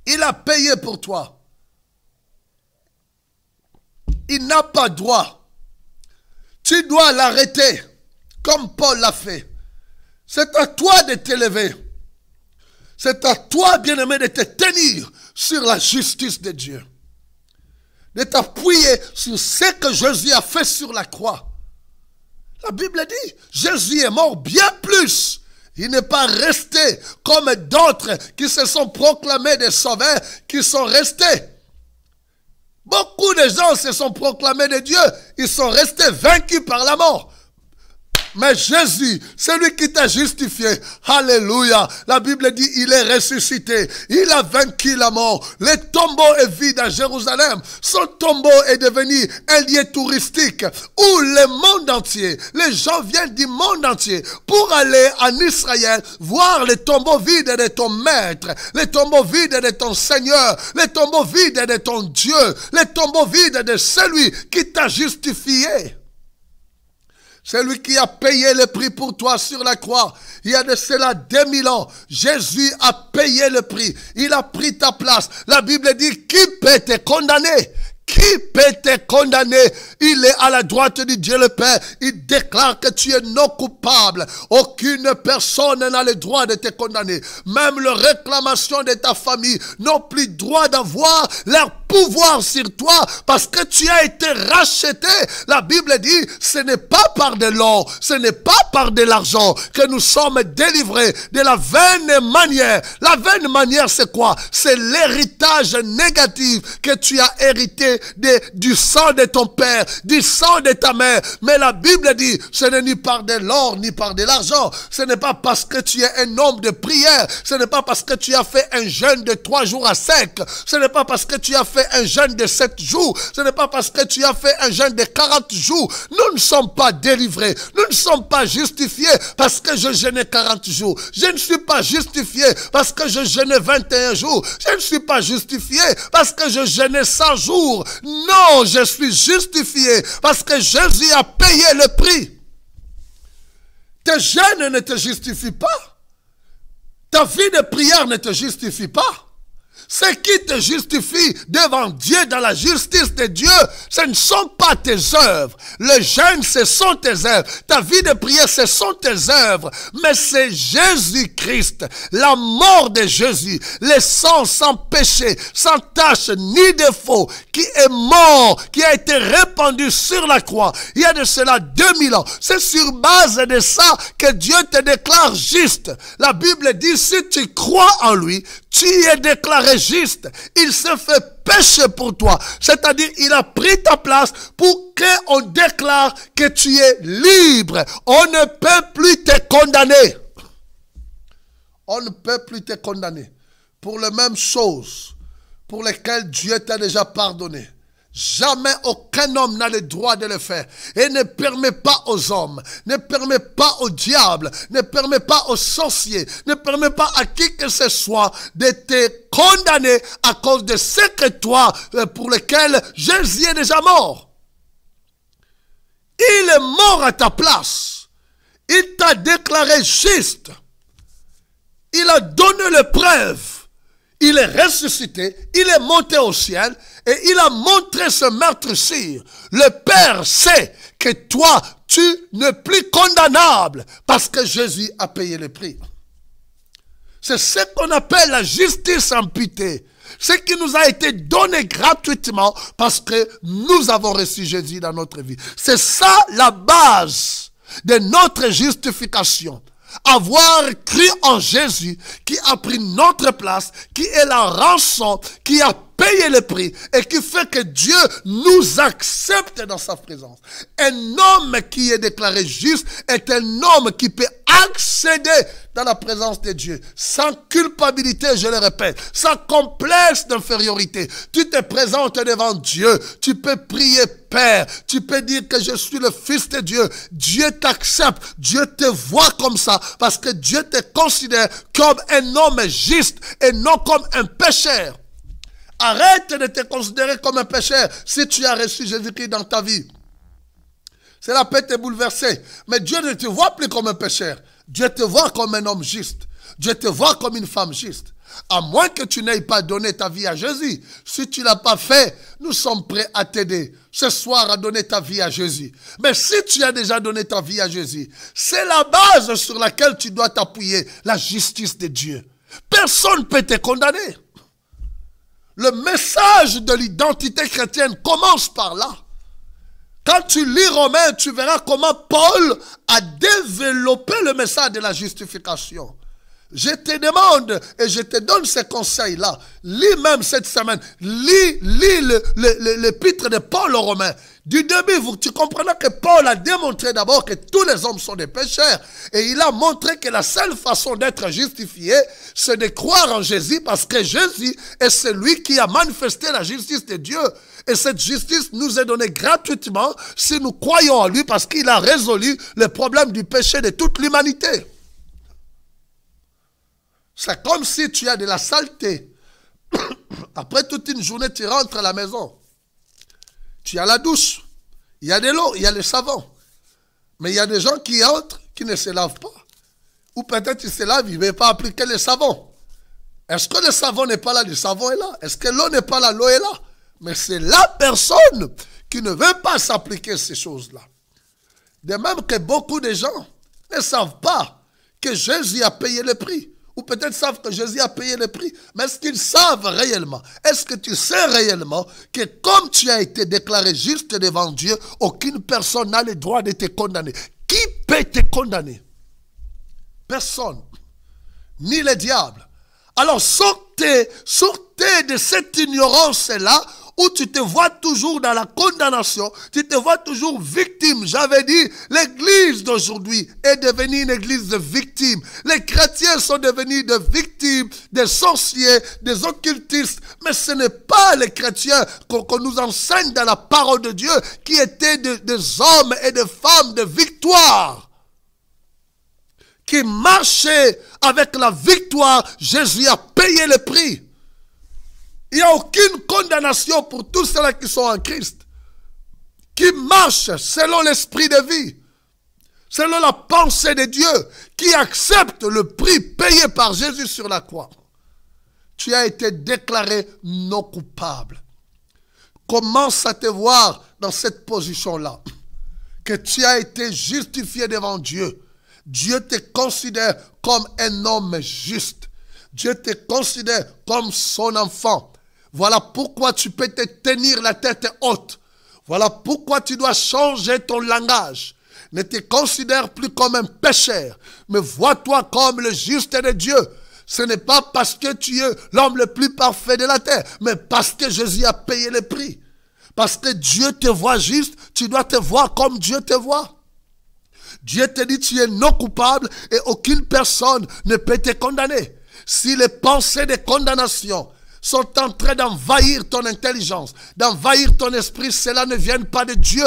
Il a payé pour toi. Il n'a pas droit. Tu dois l'arrêter comme Paul l'a fait. C'est à toi de t'élever. C'est à toi, bien-aimé, de te tenir sur la justice de Dieu. De t'appuyer sur ce que Jésus a fait sur la croix. La Bible dit, Jésus est mort bien plus. Il n'est pas resté comme d'autres qui se sont proclamés des sauveurs, qui sont restés. Beaucoup de gens se sont proclamés de Dieu. Ils sont restés vaincus par la mort. Mais Jésus, celui qui t'a justifié, alléluia, la Bible dit, il est ressuscité, il a vaincu la mort, le tombeau est vide à Jérusalem, son tombeau est devenu un lieu touristique où le monde entier, les gens viennent du monde entier pour aller en Israël voir le tombeau vide de ton maître, le tombeau vide de ton Seigneur, le tombeau vide de ton Dieu, le tombeau vide de celui qui t'a justifié. Celui qui a payé le prix pour toi sur la croix. Il y a de cela 2000 ans. Jésus a payé le prix. Il a pris ta place. La Bible dit, qui peut te condamner? Qui peut te condamner? Il est à la droite du Dieu le Père. Il déclare que tu es non coupable. Aucune personne n'a le droit de te condamner. Même les réclamations de ta famille n'ont plus droit d'avoir leur pouvoir sur toi parce que tu as été racheté. La Bible dit, ce n'est pas par de l'or, ce n'est pas par de l'argent que nous sommes délivrés de la vaine manière. La vaine manière, c'est quoi? C'est l'héritage négatif que tu as hérité du sang de ton père, du sang de ta mère. Mais la Bible dit, ce n'est ni par de l'or, ni par de l'argent. Ce n'est pas parce que tu es un homme de prière. Ce n'est pas parce que tu as fait un jeûne de 3 jours à sec. Ce n'est pas parce que tu as fait un jeûne de 7 jours. Ce n'est pas parce que tu as fait un jeûne de 40 jours. Nous ne sommes pas délivrés. Nous ne sommes pas justifiés parce que je jeûnais 40 jours. Je ne suis pas justifié parce que je jeûnais 21 jours. Je ne suis pas justifié parce que je jeûnais 100 jours. Non, je suis justifié parce que Jésus a payé le prix. Tes jeûnes ne te justifient pas. Ta vie de prière ne te justifie pas. Ce qui te justifie devant Dieu dans la justice de Dieu, ce ne sont pas tes œuvres. Le jeûne, ce sont tes œuvres. Ta vie de prière, ce sont tes œuvres. Mais c'est Jésus-Christ, la mort de Jésus, le sang sans péché, sans tache ni défaut, qui est mort, qui a été répandu sur la croix. Il y a de cela 2000 ans. C'est sur base de ça que Dieu te déclare juste. La Bible dit, si tu crois en lui, tu es déclaré juste. Il se fait péché pour toi. C'est-à-dire, il a pris ta place pour qu'on déclare que tu es libre. On ne peut plus te condamner. On ne peut plus te condamner pour les mêmes choses pour lesquelles Dieu t'a déjà pardonné. Jamais aucun homme n'a le droit de le faire. Et ne permet pas aux hommes, ne permet pas au diable, ne permet pas aux sorciers, ne permet pas à qui que ce soit de te condamner à cause de ce que toi, pour lequel Jésus est déjà mort. Il est mort à ta place. Il t'a déclaré juste. Il a donné les preuves. Il est ressuscité, il est monté au ciel et il a montré ce meurtre-ci. Le Père sait que toi, tu n'es plus condamnable parce que Jésus a payé le prix. C'est ce qu'on appelle la justice imputée. Ce qui nous a été donné gratuitement parce que nous avons reçu Jésus dans notre vie. C'est ça la base de notre justification. Avoir cru en Jésus qui a pris notre place, qui est la rançon, qui a payé le prix et qui fait que Dieu nous accepte dans sa présence. Un homme qui est déclaré juste est un homme qui peut accéder dans la présence de Dieu sans culpabilité, je le répète, sans complexe d'infériorité. Tu te présentes devant Dieu, tu peux prier Père, tu peux dire que je suis le Fils de Dieu. Dieu t'accepte, Dieu te voit comme ça parce que Dieu te considère comme un homme juste et non comme un pécheur. Arrête de te considérer comme un pécheur si tu as reçu Jésus-Christ dans ta vie. Cela peut te bouleverser. Mais Dieu ne te voit plus comme un pécheur. Dieu te voit comme un homme juste. Dieu te voit comme une femme juste. À moins que tu n'aies pas donné ta vie à Jésus. Si tu ne l'as pas fait, nous sommes prêts à t'aider ce soir à donner ta vie à Jésus. Mais si tu as déjà donné ta vie à Jésus, c'est la base sur laquelle tu dois t'appuyer, la justice de Dieu. Personne ne peut te condamner. Le message de l'identité chrétienne commence par là. Quand tu lis Romains, tu verras comment Paul a développé le message de la justification. Je te demande et je te donne ces conseils-là. Lis même cette semaine. Lis l'épître de Paul aux Romains. Du début, tu comprendras que Paul a démontré d'abord que tous les hommes sont des pécheurs. Et il a montré que la seule façon d'être justifié, c'est de croire en Jésus parce que Jésus est celui qui a manifesté la justice de Dieu. Et cette justice nous est donnée gratuitement si nous croyons en lui parce qu'il a résolu le problème du péché de toute l'humanité. C'est comme si tu as de la saleté. Après toute une journée, tu rentres à la maison. Tu as la douche. Il y a de l'eau, il y a le savon. Mais il y a des gens qui entrent, qui ne se lavent pas. Ou peut-être ils se lavent, ils ne veulent pas appliquer le savon. Est-ce que le savon n'est pas là? Le savon est là. Est-ce que l'eau n'est pas là? L'eau est là. Mais c'est la personne qui ne veut pas s'appliquer ces choses-là. De même que beaucoup de gens ne savent pas que Jésus a payé le prix. Ou peut-être savent que Jésus a payé le prix. Mais est-ce qu'ils savent réellement? Est-ce que tu sais réellement que comme tu as été déclaré juste devant Dieu, aucune personne n'a le droit de te condamner? Qui peut te condamner? Personne. Ni le diable. Alors sortez de cette ignorance-là où tu te vois toujours dans la condamnation, tu te vois toujours victime. J'avais dit, l'église d'aujourd'hui est devenue une église de victimes. Les chrétiens sont devenus des victimes, des sorciers, des occultistes. Mais ce n'est pas les chrétiens qu'on nous enseigne dans la parole de Dieu qui étaient des hommes et des femmes de victoire. Qui marchaient avec la victoire. Jésus a payé le prix. Il n'y a aucune condamnation pour tous ceux qui sont en Christ, qui marchent selon l'esprit de vie, selon la pensée de Dieu, qui acceptent le prix payé par Jésus sur la croix. tu as été déclaré non coupable. Commence à te voir dans cette position-là, que tu as été justifié devant Dieu. Dieu te considère comme un homme juste. Dieu te considère comme son enfant. Voilà pourquoi tu peux te tenir la tête haute. Voilà pourquoi tu dois changer ton langage. Ne te considère plus comme un pécheur, mais vois-toi comme le juste de Dieu. Ce n'est pas parce que tu es l'homme le plus parfait de la terre, mais parce que Jésus a payé le prix. Parce que Dieu te voit juste, tu dois te voir comme Dieu te voit. Dieu te dit tu es non coupable et aucune personne ne peut te condamner. Si les pensées de condamnation sont en train d'envahir ton intelligence, d'envahir ton esprit, cela ne vient pas de Dieu.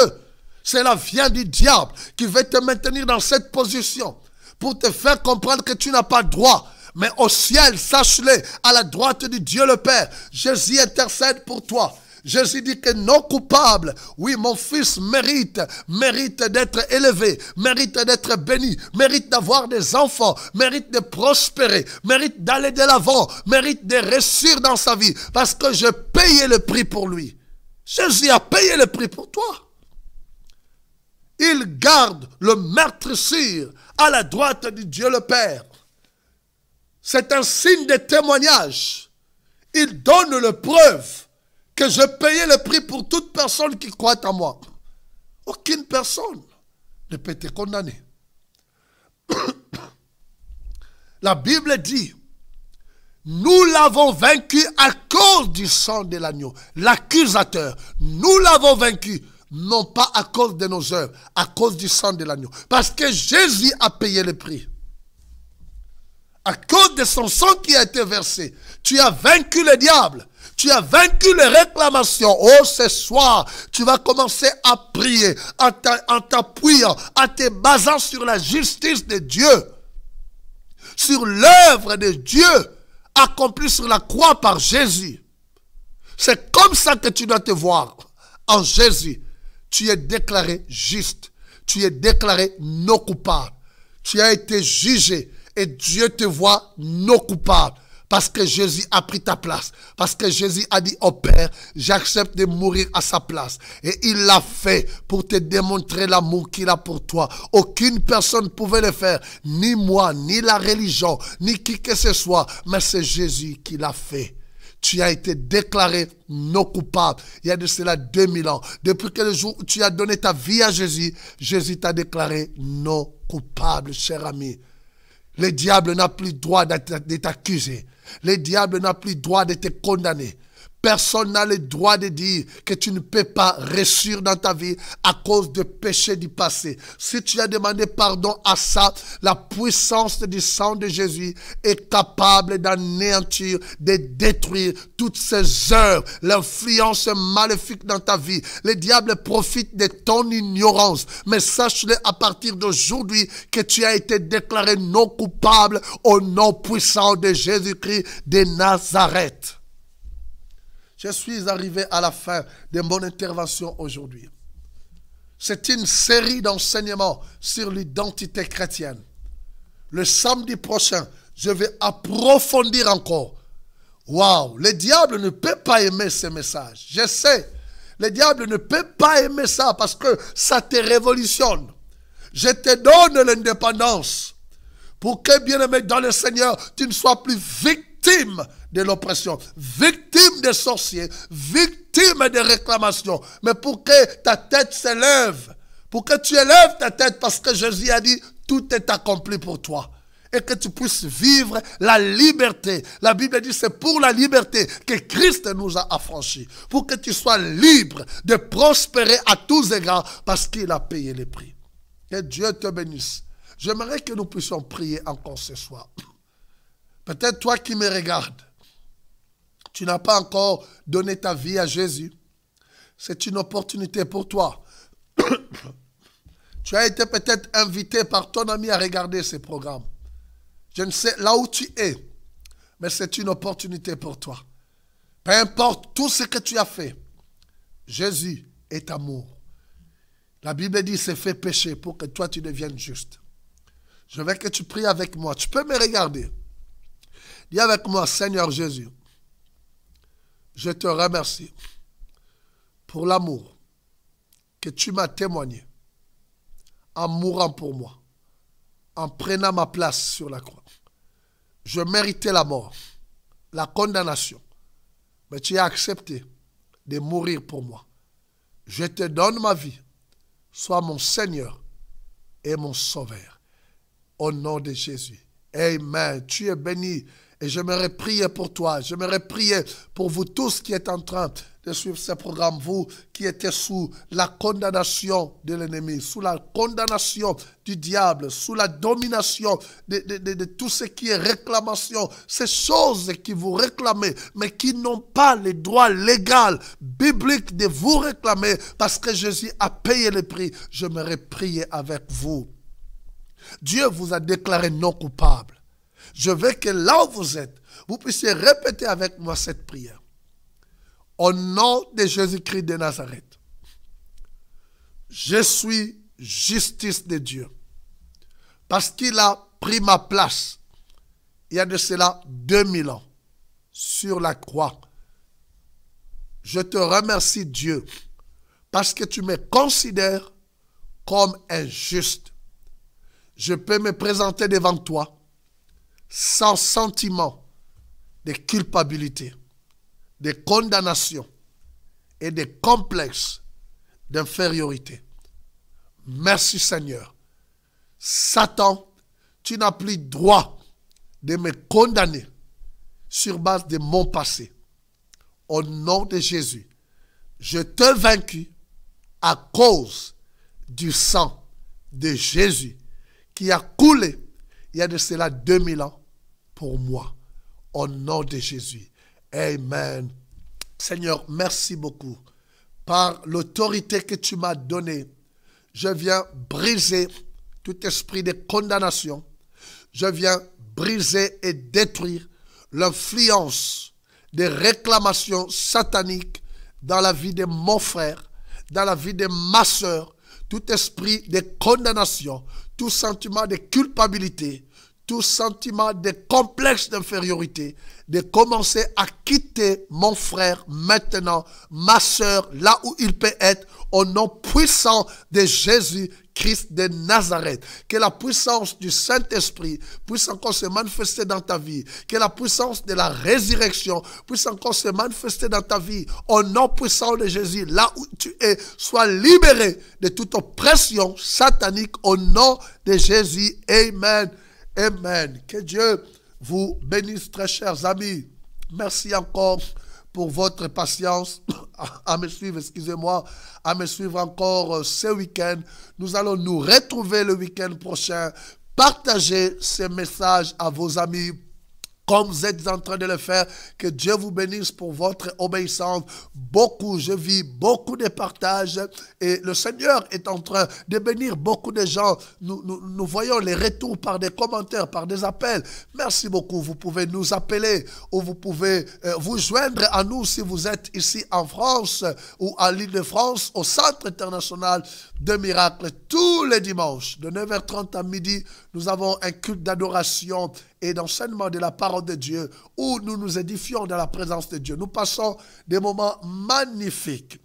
Cela vient du diable qui veut te maintenir dans cette position pour te faire comprendre que tu n'as pas droit. Mais au ciel, sache-le, à la droite de Dieu le Père, Jésus intercède pour toi. Jésus dit que non coupable, oui, mon fils mérite d'être élevé, mérite d'être béni, mérite d'avoir des enfants, mérite de prospérer, mérite d'aller de l'avant, mérite de réussir dans sa vie, parce que j'ai payé le prix pour lui. Jésus a payé le prix pour toi. Il garde le meurtrissure à la droite de Dieu le Père. C'est un signe de témoignage. Il donne la preuve que je payais le prix pour toute personne qui croit en moi. Aucune personne ne peut te condamner. La Bible dit, nous l'avons vaincu à cause du sang de l'agneau. L'accusateur, nous l'avons vaincu, non pas à cause de nos œuvres, à cause du sang de l'agneau. Parce que Jésus a payé le prix. À cause de son sang qui a été versé, tu as vaincu le diable. Tu as vaincu les réclamations. Oh, ce soir, tu vas commencer à prier en t'appuyant, en te basant sur la justice de Dieu, sur l'œuvre de Dieu accomplie sur la croix par Jésus. C'est comme ça que tu dois te voir. En Jésus, tu es déclaré juste. Tu es déclaré non coupable. Tu as été jugé et Dieu te voit non coupable. Parce que Jésus a pris ta place. Parce que Jésus a dit au Père, j'accepte de mourir à sa place. Et il l'a fait pour te démontrer l'amour qu'il a pour toi. Aucune personne ne pouvait le faire. Ni moi, ni la religion, ni qui que ce soit. Mais c'est Jésus qui l'a fait. Tu as été déclaré non coupable. Il y a de cela 2000 ans. Depuis que le jour où tu as donné ta vie à Jésus, Jésus t'a déclaré non coupable, cher ami. Le diable n'a plus droit de t'accuser. Le diable n'a plus droit de te condamner. Personne n'a le droit de dire que tu ne peux pas réussir dans ta vie à cause de péchés du passé. Si tu as demandé pardon à ça, la puissance du sang de Jésus est capable d'anéantir, de détruire toutes ces œuvres, l'influence maléfique dans ta vie. Le diable profite de ton ignorance. Mais sache-le à partir d'aujourd'hui que tu as été déclaré non coupable au nom puissant de Jésus-Christ de Nazareth. Je suis arrivé à la fin de mon intervention aujourd'hui. C'est une série d'enseignements sur l'identité chrétienne. Le samedi prochain, je vais approfondir encore. Waouh, le diable ne peut pas aimer ce message. Je sais, le diable ne peut pas aimer ça parce que ça te révolutionne. Je te donne l'indépendance pour que, bien-aimé dans le Seigneur, tu ne sois plus victime de l'oppression, victime des sorciers, victime des réclamations, mais pour que ta tête s'élève, pour que tu élèves ta tête parce que Jésus a dit, tout est accompli pour toi. Et que tu puisses vivre la liberté. La Bible dit, c'est pour la liberté que Christ nous a affranchis. Pour que tu sois libre de prospérer à tous égards parce qu'il a payé le prix. Que Dieu te bénisse. J'aimerais que nous puissions prier encore ce soir. Peut-être toi qui me regardes, tu n'as pas encore donné ta vie à Jésus. C'est une opportunité pour toi. Tu as été peut-être invité par ton ami à regarder ce programme. Je ne sais là où tu es, mais c'est une opportunité pour toi. Peu importe tout ce que tu as fait, Jésus est amour. La Bible dit, c'est fait péché pour que toi tu deviennes juste. Je veux que tu pries avec moi. Tu peux me regarder. Dis avec moi, Seigneur Jésus, je te remercie pour l'amour que tu m'as témoigné en mourant pour moi, en prenant ma place sur la croix. Je méritais la mort, la condamnation, mais tu as accepté de mourir pour moi. Je te donne ma vie, sois mon Seigneur et mon Sauveur. Au nom de Jésus. Amen. Tu es béni. Et j'aimerais prier pour toi. J'aimerais prier pour vous tous qui êtes en train de suivre ce programme. Vous qui étiez sous la condamnation de l'ennemi, sous la condamnation du diable, sous la domination de tout ce qui est réclamation. Ces choses qui vous réclamez, mais qui n'ont pas le droit légal, biblique de vous réclamer parce que Jésus a payé le prix. J'aimerais prier avec vous. Dieu vous a déclaré non coupable. Je veux que là où vous êtes, vous puissiez répéter avec moi cette prière. Au nom de Jésus-Christ de Nazareth, je suis justice de Dieu. Parce qu'il a pris ma place, il y a de cela 2000 ans, sur la croix. Je te remercie Dieu, parce que tu me considères comme un juste. Je peux me présenter devant toi sans sentiment de culpabilité, de condamnation et de complexe d'infériorité. Merci Seigneur. Satan, tu n'as plus droit de me condamner sur base de mon passé. Au nom de Jésus, je te vaincu à cause du sang de Jésus qui a coulé il y a de cela 2000 ans pour moi. Au nom de Jésus. Amen. Seigneur, merci beaucoup. Par l'autorité que tu m'as donnée, je viens briser tout esprit de condamnation. Je viens briser et détruire l'influence des réclamations sataniques dans la vie de mon frère, dans la vie de ma soeur. Tout esprit de condamnation, tout sentiment de culpabilité, tout sentiment de complexe d'infériorité, de commencer à quitter mon frère maintenant, ma soeur, là où il peut être, au nom puissant de Jésus-Christ de Nazareth. Que la puissance du Saint-Esprit puisse encore se manifester dans ta vie. Que la puissance de la résurrection puisse encore se manifester dans ta vie. Au nom puissant de Jésus, là où tu es, sois libéré de toute oppression satanique au nom de Jésus. Amen. Amen. Que Dieu vous bénisse, très chers amis. Merci encore pour votre patience à me suivre, excusez-moi, à me suivre encore ce week-end. Nous allons nous retrouver le week-end prochain. Partagez ce message à vos amis comme vous êtes en train de le faire. Que Dieu vous bénisse pour votre obéissance. Beaucoup, je vis beaucoup de partages et le Seigneur est en train de bénir beaucoup de gens. Nous voyons les retours par des commentaires, par des appels. Merci beaucoup. Vous pouvez nous appeler ou vous pouvez vous joindre à nous si vous êtes ici en France ou à l'Île-de-France au Centre international de miracles. Tous les dimanches de 9h30 à midi, nous avons un culte d'adoration et d'enseignement de la parole de Dieu où nous nous édifions dans la présence de Dieu. Nous passons des moments magnifiques.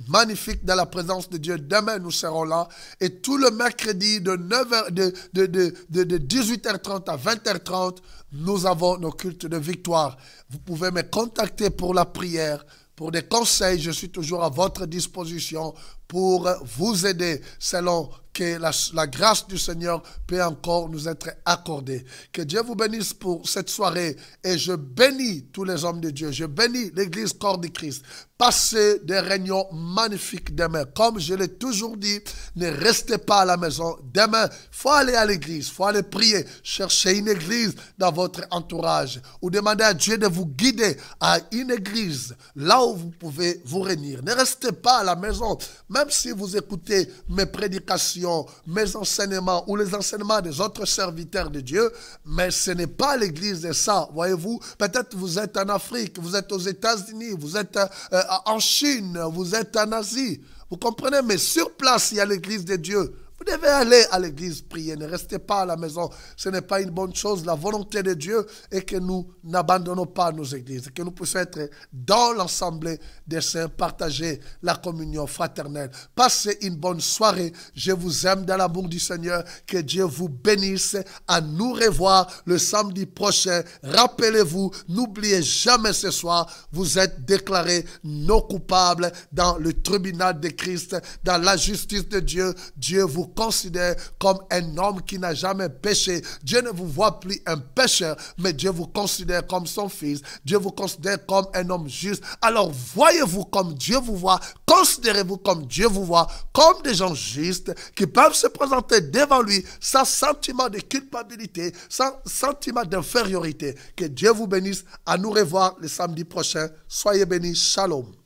Magnifiques dans la présence de Dieu. Demain, nous serons là. Et tout le mercredi de 18h30 à 20h30, nous avons nos cultes de victoire. Vous pouvez me contacter pour la prière, pour des conseils. Je suis toujours à votre disposition pour vous aider selon que la grâce du Seigneur peut encore nous être accordée. Que Dieu vous bénisse pour cette soirée et je bénis tous les hommes de Dieu. Je bénis l'Église Corps de Christ. Passez des réunions magnifiques demain. Comme je l'ai toujours dit, ne restez pas à la maison. Demain, il faut aller à l'église, il faut aller prier. Cherchez une église dans votre entourage ou demandez à Dieu de vous guider à une église là où vous pouvez vous réunir. Ne restez pas à la maison. Même si vous écoutez mes prédications, mes enseignements ou les enseignements des autres serviteurs de Dieu, mais ce n'est pas l'église de ça. Voyez-vous, peut-être vous êtes en Afrique, vous êtes aux États-Unis, vous êtes en Chine, vous êtes en Asie. Vous comprenez? Mais sur place, il y a l'église de Dieu. Vous devez aller à l'église prier, ne restez pas à la maison. Ce n'est pas une bonne chose. La volonté de Dieu est que nous n'abandonnons pas nos églises, que nous puissions être dans l'assemblée des saints, partager la communion fraternelle. Passez une bonne soirée. Je vous aime dans l'amour du Seigneur. Que Dieu vous bénisse. À nous revoir le samedi prochain. Rappelez-vous, n'oubliez jamais ce soir, vous êtes déclarés non coupables dans le tribunal de Christ, dans la justice de Dieu. Dieu vous considère comme un homme qui n'a jamais péché. Dieu ne vous voit plus un pécheur, mais Dieu vous considère comme son fils. Dieu vous considère comme un homme juste. Alors voyez-vous comme Dieu vous voit, considérez-vous comme Dieu vous voit, comme des gens justes qui peuvent se présenter devant lui sans sentiment de culpabilité, sans sentiment d'infériorité. Que Dieu vous bénisse. À nous revoir le samedi prochain. Soyez bénis. Shalom.